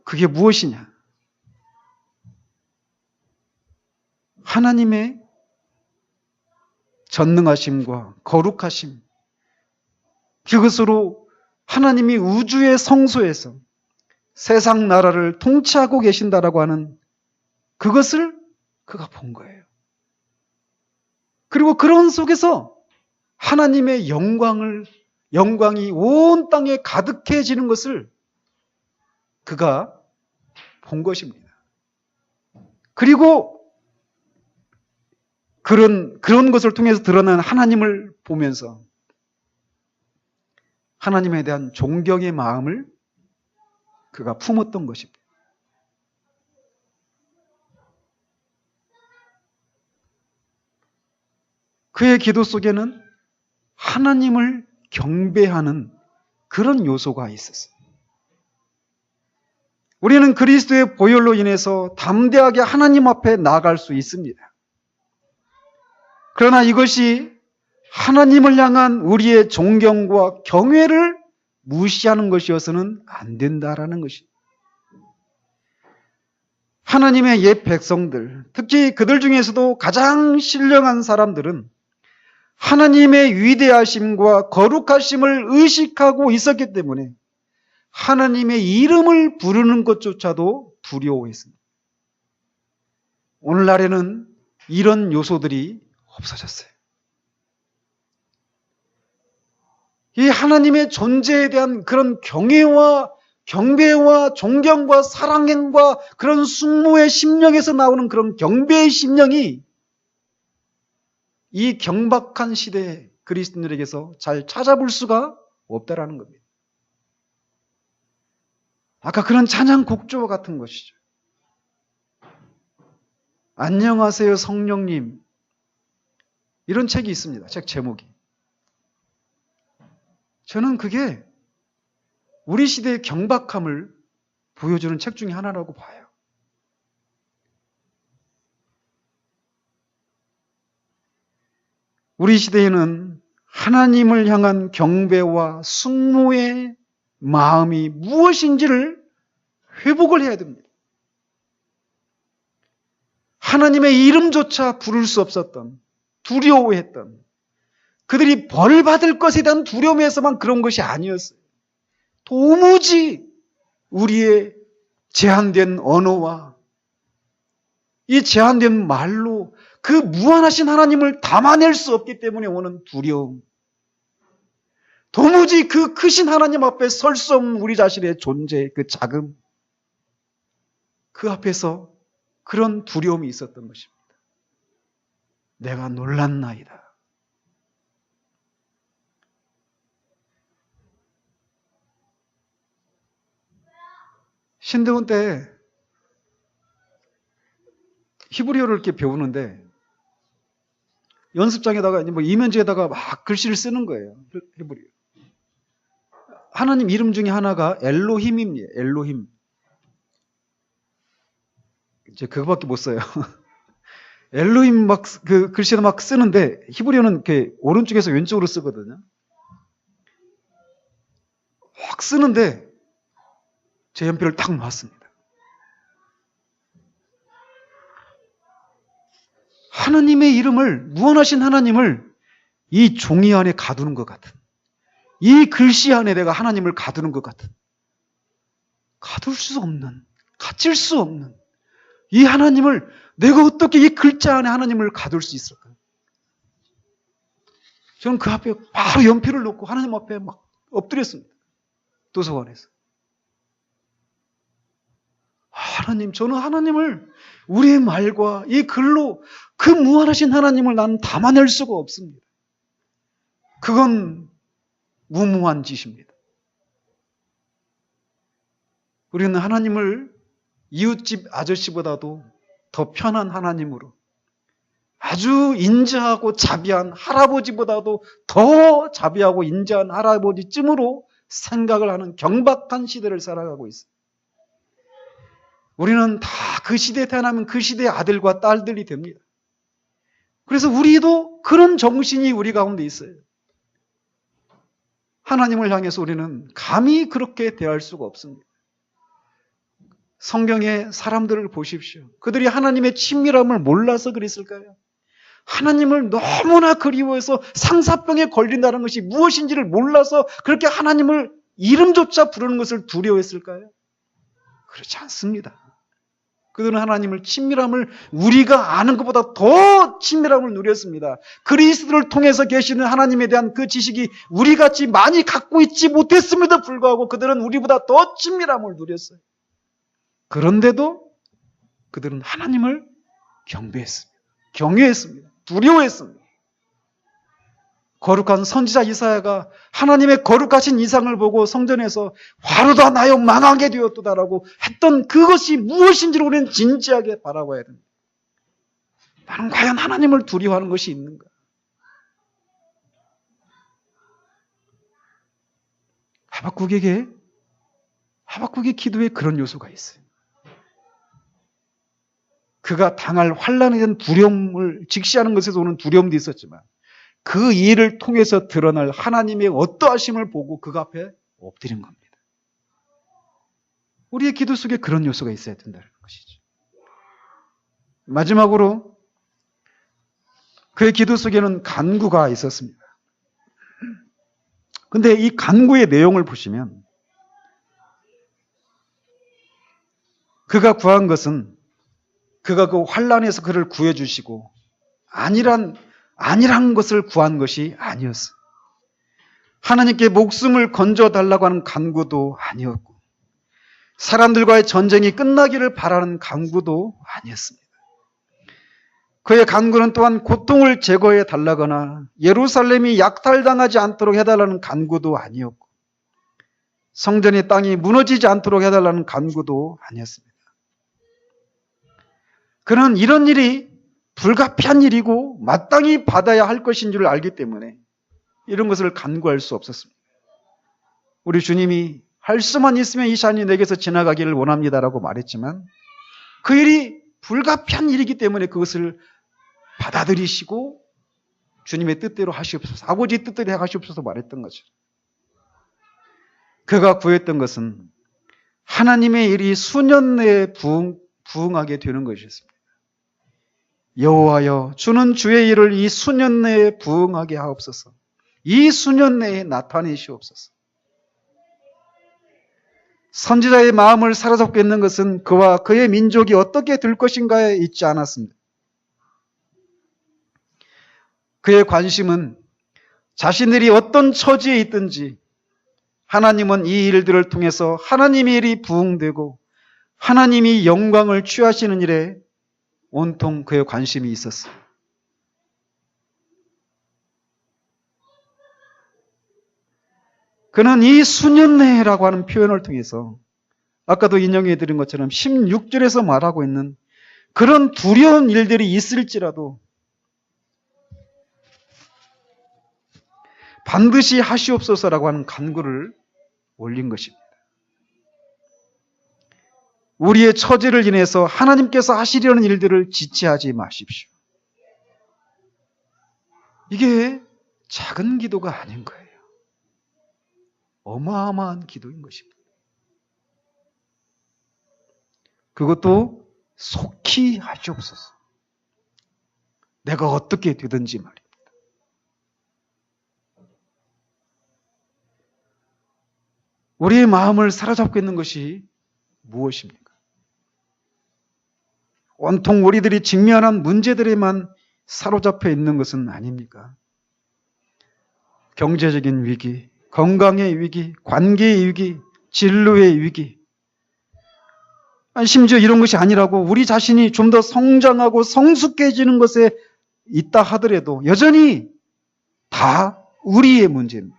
그게 무엇이냐? 하나님의 전능하심과 거룩하심, 그것으로 하나님이 우주의 성소에서 세상 나라를 통치하고 계신다라고 하는 그것을 그가 본 거예요. 그리고 그런 속에서 하나님의 영광이 온 땅에 가득해지는 것을 그가 본 것입니다. 그리고 그런 것을 통해서 드러난 하나님을 보면서 하나님에 대한 존경의 마음을 그가 품었던 것입니다. 그의 기도 속에는 하나님을 경배하는 그런 요소가 있었어요. 우리는 그리스도의 보혈로 인해서 담대하게 하나님 앞에 나아갈 수 있습니다. 그러나 이것이 하나님을 향한 우리의 존경과 경외를 무시하는 것이어서는 안 된다라는 것입니다. 하나님의 옛 백성들, 특히 그들 중에서도 가장 신령한 사람들은 하나님의 위대하심과 거룩하심을 의식하고 있었기 때문에 하나님의 이름을 부르는 것조차도 두려워했습니다. 오늘날에는 이런 요소들이 없어졌어요. 이 하나님의 존재에 대한 그런 경외와 경배와 존경과 사랑과 그런 숙모의 심령에서 나오는 그런 경배의 심령이 이 경박한 시대의 그리스도인들에게서 잘 찾아볼 수가 없다라는 겁니다. 아까 그런 찬양 곡조와 같은 것이죠. 안녕하세요 성령님, 이런 책이 있습니다. 책 제목이. 저는 그게 우리 시대의 경박함을 보여주는 책 중에 하나라고 봐요. 우리 시대에는 하나님을 향한 경배와 숙모의 마음이 무엇인지를 회복을 해야 됩니다. 하나님의 이름조차 부를 수 없었던, 두려워했던, 그들이 벌 받을 것에 대한 두려움에서만 그런 것이 아니었어요. 도무지 우리의 제한된 언어와 이 제한된 말로 그 무한하신 하나님을 담아낼 수 없기 때문에 오는 두려움, 도무지 그 크신 하나님 앞에 설 수 없는 우리 자신의 존재, 그 자금, 그 앞에서 그런 두려움이 있었던 것입니다. 내가 놀랐나이다. 신대원 때 히브리어를 이렇게 배우는데 연습장에다가 뭐 이면지에다가 막 글씨를 쓰는 거예요. 히브리어. 하나님 이름 중에 하나가 엘로힘입니다. 엘로힘. 이제 그거밖에 못 써요. 엘로힘 막 그 글씨를 막 쓰는데 히브리어는 이렇게 오른쪽에서 왼쪽으로 쓰거든요. 확 쓰는데 제 연필을 탁 놨습니다. 하나님의 이름을, 무한하신 하나님을 이 종이 안에 가두는 것 같은, 이 글씨 안에 내가 하나님을 가두는 것 같은, 가둘 수 없는, 갇힐 수 없는 이 하나님을 내가 어떻게 이 글자 안에 하나님을 가둘 수 있을까요? 저는 그 앞에 바로 연필을 놓고 하나님 앞에 막 엎드렸습니다. 도서관에서. 하나님, 저는 하나님을 우리의 말과 이 글로 그 무한하신 하나님을 나는 담아낼 수가 없습니다. 그건 무모한 짓입니다. 우리는 하나님을 이웃집 아저씨보다도 더 편한 하나님으로, 아주 인자하고 자비한 할아버지보다도 더 자비하고 인자한 할아버지쯤으로 생각을 하는 경박한 시대를 살아가고 있습니다. 우리는 다 그 시대에 태어나면 그 시대의 아들과 딸들이 됩니다. 그래서 우리도 그런 정신이 우리 가운데 있어요. 하나님을 향해서 우리는 감히 그렇게 대할 수가 없습니다. 성경의 사람들을 보십시오. 그들이 하나님의 친밀함을 몰라서 그랬을까요? 하나님을 너무나 그리워해서 상사병에 걸린다는 것이 무엇인지를 몰라서 그렇게 하나님을 이름조차 부르는 것을 두려워했을까요? 그렇지 않습니다. 그들은 하나님을 친밀함을 우리가 아는 것보다 더 친밀함을 누렸습니다. 그리스도를 통해서 계시는 하나님에 대한 그 지식이 우리같이 많이 갖고 있지 못했음에도 불구하고 그들은 우리보다 더 친밀함을 누렸어요. 그런데도 그들은 하나님을 경배했습니다. 경외했습니다. 두려워했습니다. 거룩한 선지자 이사야가 하나님의 거룩하신 이상을 보고 성전에서 화로다 나여 망하게 되었도다라고 했던 그것이 무엇인지를 우리는 진지하게 바라봐야 됩니다. 나는 과연 하나님을 두려워하는 것이 있는가? 하박국의 기도에 그런 요소가 있어요. 그가 당할 환난에 대한 두려움을 직시하는 것에서 오는 두려움도 있었지만 그 일을 통해서 드러날 하나님의 어떠하심을 보고 그 앞에 엎드린 겁니다. 우리의 기도 속에 그런 요소가 있어야 된다는 것이죠. 마지막으로 그의 기도 속에는 간구가 있었습니다. 근데 이 간구의 내용을 보시면 그가 구한 것은 그가 그 환난에서 그를 구해주시고 아니란 것을 구한 것이 아니었어요. 하나님께 목숨을 건져달라고 하는 간구도 아니었고 사람들과의 전쟁이 끝나기를 바라는 간구도 아니었습니다. 그의 간구는 또한 고통을 제거해 달라거나 예루살렘이 약탈당하지 않도록 해달라는 간구도 아니었고 성전의 땅이 무너지지 않도록 해달라는 간구도 아니었습니다. 그는 이런 일이 불가피한 일이고 마땅히 받아야 할 것인 줄 알기 때문에 이런 것을 간구할 수 없었습니다. 우리 주님이 할 수만 있으면 이 잔이 내게서 지나가기를 원합니다라고 말했지만 그 일이 불가피한 일이기 때문에 그것을 받아들이시고 주님의 뜻대로 하시옵소서, 아버지의 뜻대로 하시옵소서 말했던 거죠. 그가 구했던 것은 하나님의 일이 수년 내에 부응하게 되는 것이었습니다. 여호와여 주는 주의 일을 이 수년 내에 부응하게 하옵소서. 이 수년 내에 나타내시옵소서. 선지자의 마음을 사로잡고 있는 것은 그와 그의 민족이 어떻게 될 것인가에 있지 않았습니다. 그의 관심은 자신들이 어떤 처지에 있든지 하나님은 이 일들을 통해서 하나님의 일이 부응되고 하나님이 영광을 취하시는 일에 온통 그의 관심이 있었어요. 그는 이 수년 내라고 하는 표현을 통해서 아까도 인용해 드린 것처럼 16절에서 말하고 있는 그런 두려운 일들이 있을지라도 반드시 하시옵소서라고 하는 간구를 올린 것입니다. 우리의 처지를 인해서 하나님께서 하시려는 일들을 지체하지 마십시오. 이게 작은 기도가 아닌 거예요. 어마어마한 기도인 것입니다. 그것도 속히 하시옵소서. 내가 어떻게 되든지 말입니다. 우리의 마음을 사로잡고 있는 것이 무엇입니까? 온통 우리들이 직면한 문제들에만 사로잡혀 있는 것은 아닙니까? 경제적인 위기, 건강의 위기, 관계의 위기, 진로의 위기. 심지어 이런 것이 아니라고 우리 자신이 좀 더 성장하고 성숙해지는 것에 있다 하더라도 여전히 다 우리의 문제입니다.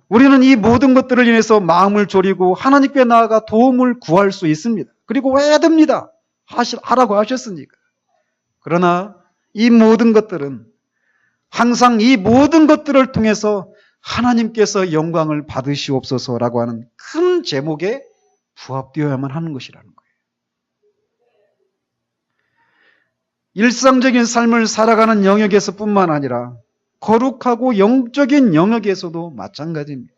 우리는 이 모든 것들을 인해서 마음을 졸이고 하나님께 나아가 도움을 구할 수 있습니다. 그리고 해야 됩니다. 하라고 하셨으니까. 그러나 이 모든 것들은 항상 이 모든 것들을 통해서 하나님께서 영광을 받으시옵소서라고 하는 큰 제목에 부합되어야만 하는 것이라는 거예요. 일상적인 삶을 살아가는 영역에서 뿐만 아니라 거룩하고 영적인 영역에서도 마찬가지입니다.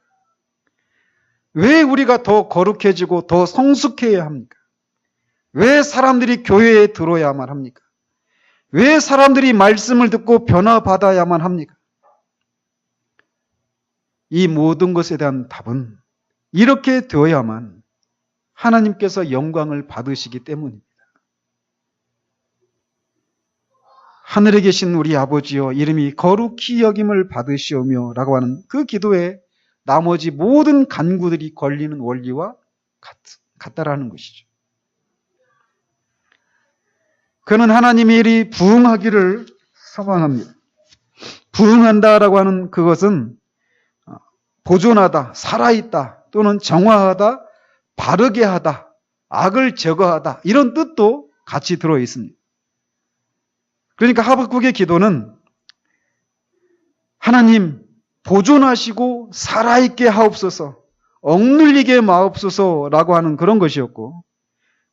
왜 우리가 더 거룩해지고 더 성숙해야 합니까? 왜 사람들이 교회에 들어야만 합니까? 왜 사람들이 말씀을 듣고 변화받아야만 합니까? 이 모든 것에 대한 답은 이렇게 되어야만 하나님께서 영광을 받으시기 때문입니다. 하늘에 계신 우리 아버지여 이름이 거룩히 여김을 받으시오며 라고 하는 그 기도에 나머지 모든 간구들이 걸리는 원리와 같다라는 것이죠. 그는 하나님의 일이 부응하기를 소망합니다. 부응한다라고 하는 그것은 보존하다, 살아있다, 또는 정화하다, 바르게 하다, 악을 제거하다 이런 뜻도 같이 들어 있습니다. 그러니까 하박국의 기도는 하나님 보존하시고 살아있게 하옵소서, 억눌리게 마옵소서라고 하는 그런 것이었고,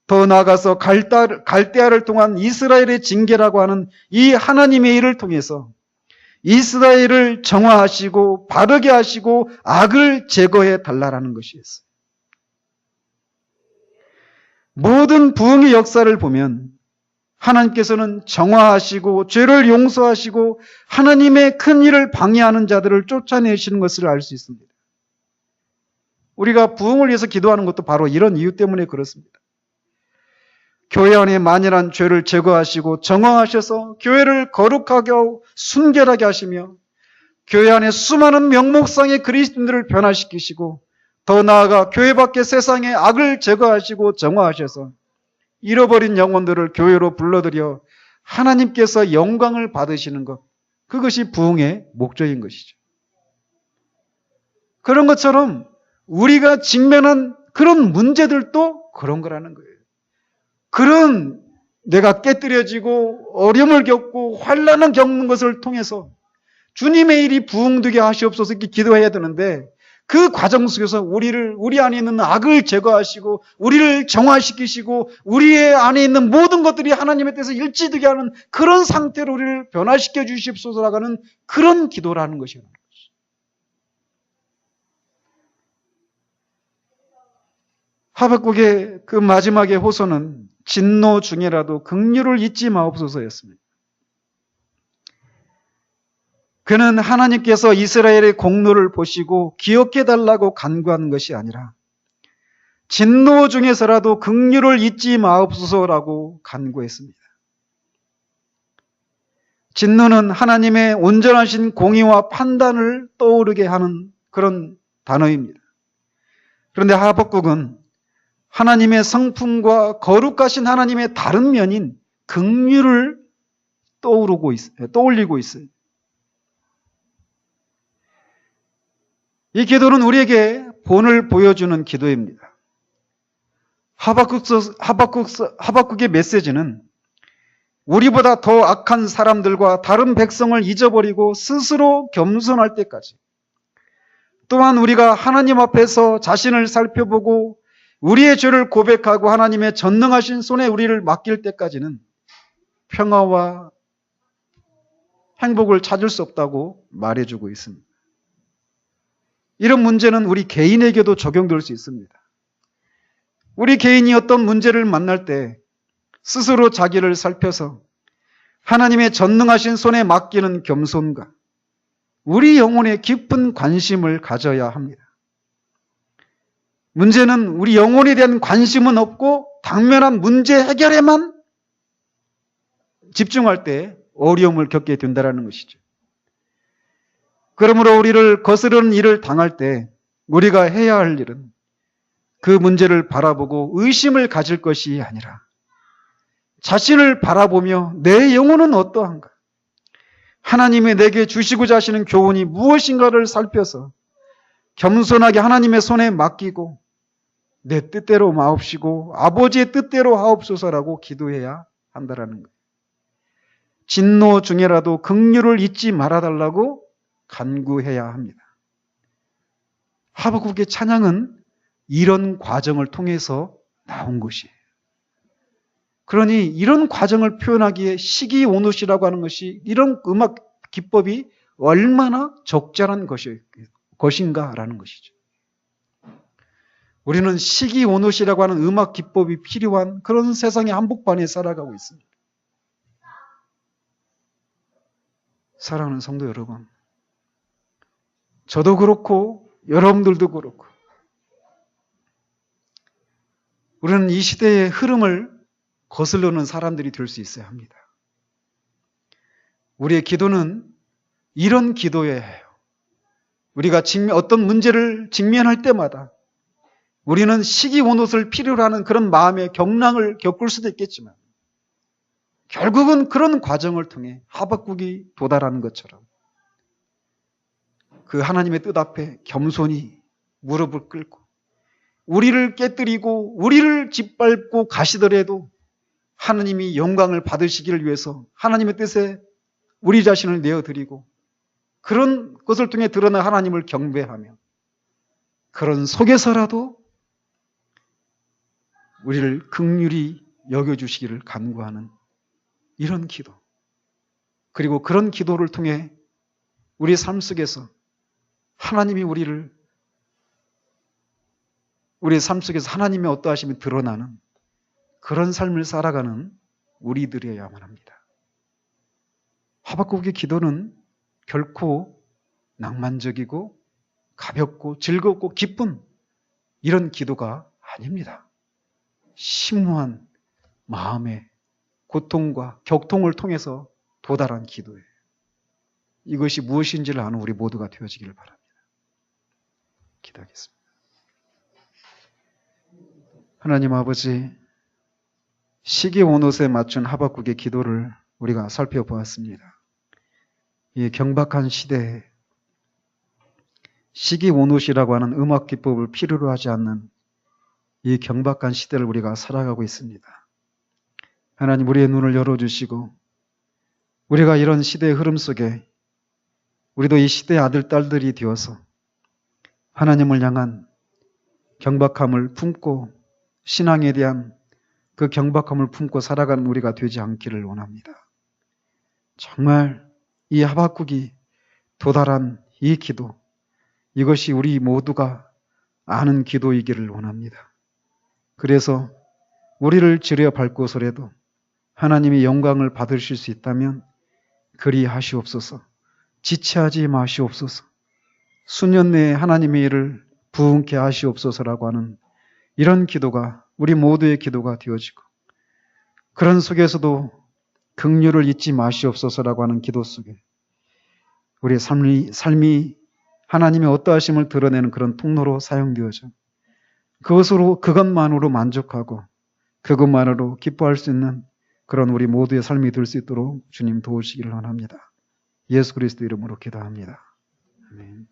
더 나아가서 갈대아를 통한 이스라엘의 징계라고 하는 이 하나님의 일을 통해서 이스라엘을 정화하시고 바르게 하시고 악을 제거해 달라라는 것이었어요. 모든 부흥의 역사를 보면 하나님께서는 정화하시고 죄를 용서하시고 하나님의 큰 일을 방해하는 자들을 쫓아내시는 것을 알 수 있습니다. 우리가 부흥을 위해서 기도하는 것도 바로 이런 이유 때문에 그렇습니다. 교회 안에 만연한 죄를 제거하시고 정화하셔서 교회를 거룩하게 하고 순결하게 하시며 교회 안에 수많은 명목상의 그리스도인들을 변화시키시고 더 나아가 교회 밖의 세상의 악을 제거하시고 정화하셔서 잃어버린 영혼들을 교회로 불러들여 하나님께서 영광을 받으시는 것, 그것이 부흥의 목적인 것이죠. 그런 것처럼 우리가 직면한 그런 문제들도 그런 거라는 거예요. 그런 내가 깨뜨려지고 어려움을 겪고 환난을 겪는 것을 통해서 주님의 일이 부흥되게 하시옵소서 이렇게 기도해야 되는데, 그 과정 속에서 우리 안에 있는 악을 제거하시고 우리를 정화시키시고 우리의 안에 있는 모든 것들이 하나님에 대해서 일치되게 하는 그런 상태로 우리를 변화시켜 주시옵소서라고 하는 그런 기도라는 것이에요. 하박국의 그 마지막의 호소는 진노 중에라도 긍휼을 잊지 마옵소서였습니다. 그는 하나님께서 이스라엘의 공로를 보시고 기억해달라고 간구하는 것이 아니라 진노 중에서라도 긍휼을 잊지 마옵소서라고 간구했습니다. 진노는 하나님의 온전하신 공의와 판단을 떠오르게 하는 그런 단어입니다. 그런데 하박국은 하나님의 성품과 거룩하신 하나님의 다른 면인 긍휼을 떠올리고 있어요. 이 기도는 우리에게 본을 보여주는 기도입니다. 하박국의 메시지는 우리보다 더 악한 사람들과 다른 백성을 잊어버리고 스스로 겸손할 때까지, 또한 우리가 하나님 앞에서 자신을 살펴보고 우리의 죄를 고백하고 하나님의 전능하신 손에 우리를 맡길 때까지는 평화와 행복을 찾을 수 없다고 말해주고 있습니다. 이런 문제는 우리 개인에게도 적용될 수 있습니다. 우리 개인이 어떤 문제를 만날 때 스스로 자기를 살펴서 하나님의 전능하신 손에 맡기는 겸손과 우리 영혼에 깊은 관심을 가져야 합니다. 문제는 우리 영혼에 대한 관심은 없고 당면한 문제 해결에만 집중할 때 어려움을 겪게 된다는 것이죠. 그러므로 우리를 거스르는 일을 당할 때 우리가 해야 할 일은 그 문제를 바라보고 의심을 가질 것이 아니라 자신을 바라보며 내 영혼은 어떠한가, 하나님이 내게 주시고자 하시는 교훈이 무엇인가를 살펴서 겸손하게 하나님의 손에 맡기고 내 뜻대로 마옵시고 아버지의 뜻대로 하옵소서라고 기도해야 한다는 거예요. 진노 중에라도 긍휼을 잊지 말아달라고 간구해야 합니다. 하박국의 찬양은 이런 과정을 통해서 나온 것이에요. 그러니 이런 과정을 표현하기에 시기오노시라고 하는 것이, 이런 음악 기법이 얼마나 적절한 것인가라는 것이죠. 우리는 시기오노시라고 하는 음악 기법이 필요한 그런 세상의 한복판에 살아가고 있습니다. 사랑하는 성도 여러분, 저도 그렇고 여러분들도 그렇고 우리는 이 시대의 흐름을 거슬러는 사람들이 될 수 있어야 합니다. 우리의 기도는 이런 기도여야 해요. 우리가 어떤 문제를 직면할 때마다 우리는 시기온옷을 필요로 하는 그런 마음의 경랑을 겪을 수도 있겠지만 결국은 그런 과정을 통해 하박국이 도달하는 것처럼 그 하나님의 뜻 앞에 겸손히 무릎을 꿇고 우리를 깨뜨리고 우리를 짓밟고 가시더라도 하나님이 영광을 받으시기를 위해서 하나님의 뜻에 우리 자신을 내어드리고 그런 것을 통해 드러나 하나님을 경배하며 그런 속에서라도 우리를 긍휼히 여겨주시기를 간구하는 이런 기도, 그리고 그런 기도를 통해 우리 삶 속에서 하나님이 우리의 삶 속에서 하나님의 어떠하심이 드러나는 그런 삶을 살아가는 우리들이어야만 합니다. 하박국의 기도는 결코 낭만적이고 가볍고 즐겁고 기쁜 이런 기도가 아닙니다. 심오한 마음의 고통과 격통을 통해서 도달한 기도예요. 이것이 무엇인지를 아는 우리 모두가 되어지기를 바랍니다. 기도하겠습니다. 하나님 아버지, 시기온옷에 맞춘 하박국의 기도를 우리가 살펴보았습니다. 이 경박한 시대에 시기온옷이라고 하는 음악 기법을 필요로 하지 않는 이 경박한 시대를 우리가 살아가고 있습니다. 하나님, 우리의 눈을 열어주시고 우리가 이런 시대의 흐름 속에 우리도 이 시대의 아들, 딸들이 되어서 하나님을 향한 경박함을 품고 신앙에 대한 그 경박함을 품고 살아가는 우리가 되지 않기를 원합니다. 정말 이 하박국이 도달한 이 기도, 이것이 우리 모두가 아는 기도이기를 원합니다. 그래서 우리를 지려 밟고서라도 하나님의 영광을 받으실 수 있다면 그리 하시옵소서. 지체하지 마시옵소서. 수년 내에 하나님의 일을 부흥케 하시옵소서라고 하는 이런 기도가 우리 모두의 기도가 되어지고, 그런 속에서도 긍휼을 잊지 마시옵소서라고 하는 기도 속에 우리의 삶이 하나님의 어떠하심을 드러내는 그런 통로로 사용되어져 그것만으로 만족하고 그것만으로 기뻐할 수 있는 그런 우리 모두의 삶이 될 수 있도록 주님 도우시기를 원합니다. 예수 그리스도 이름으로 기도합니다. 아멘.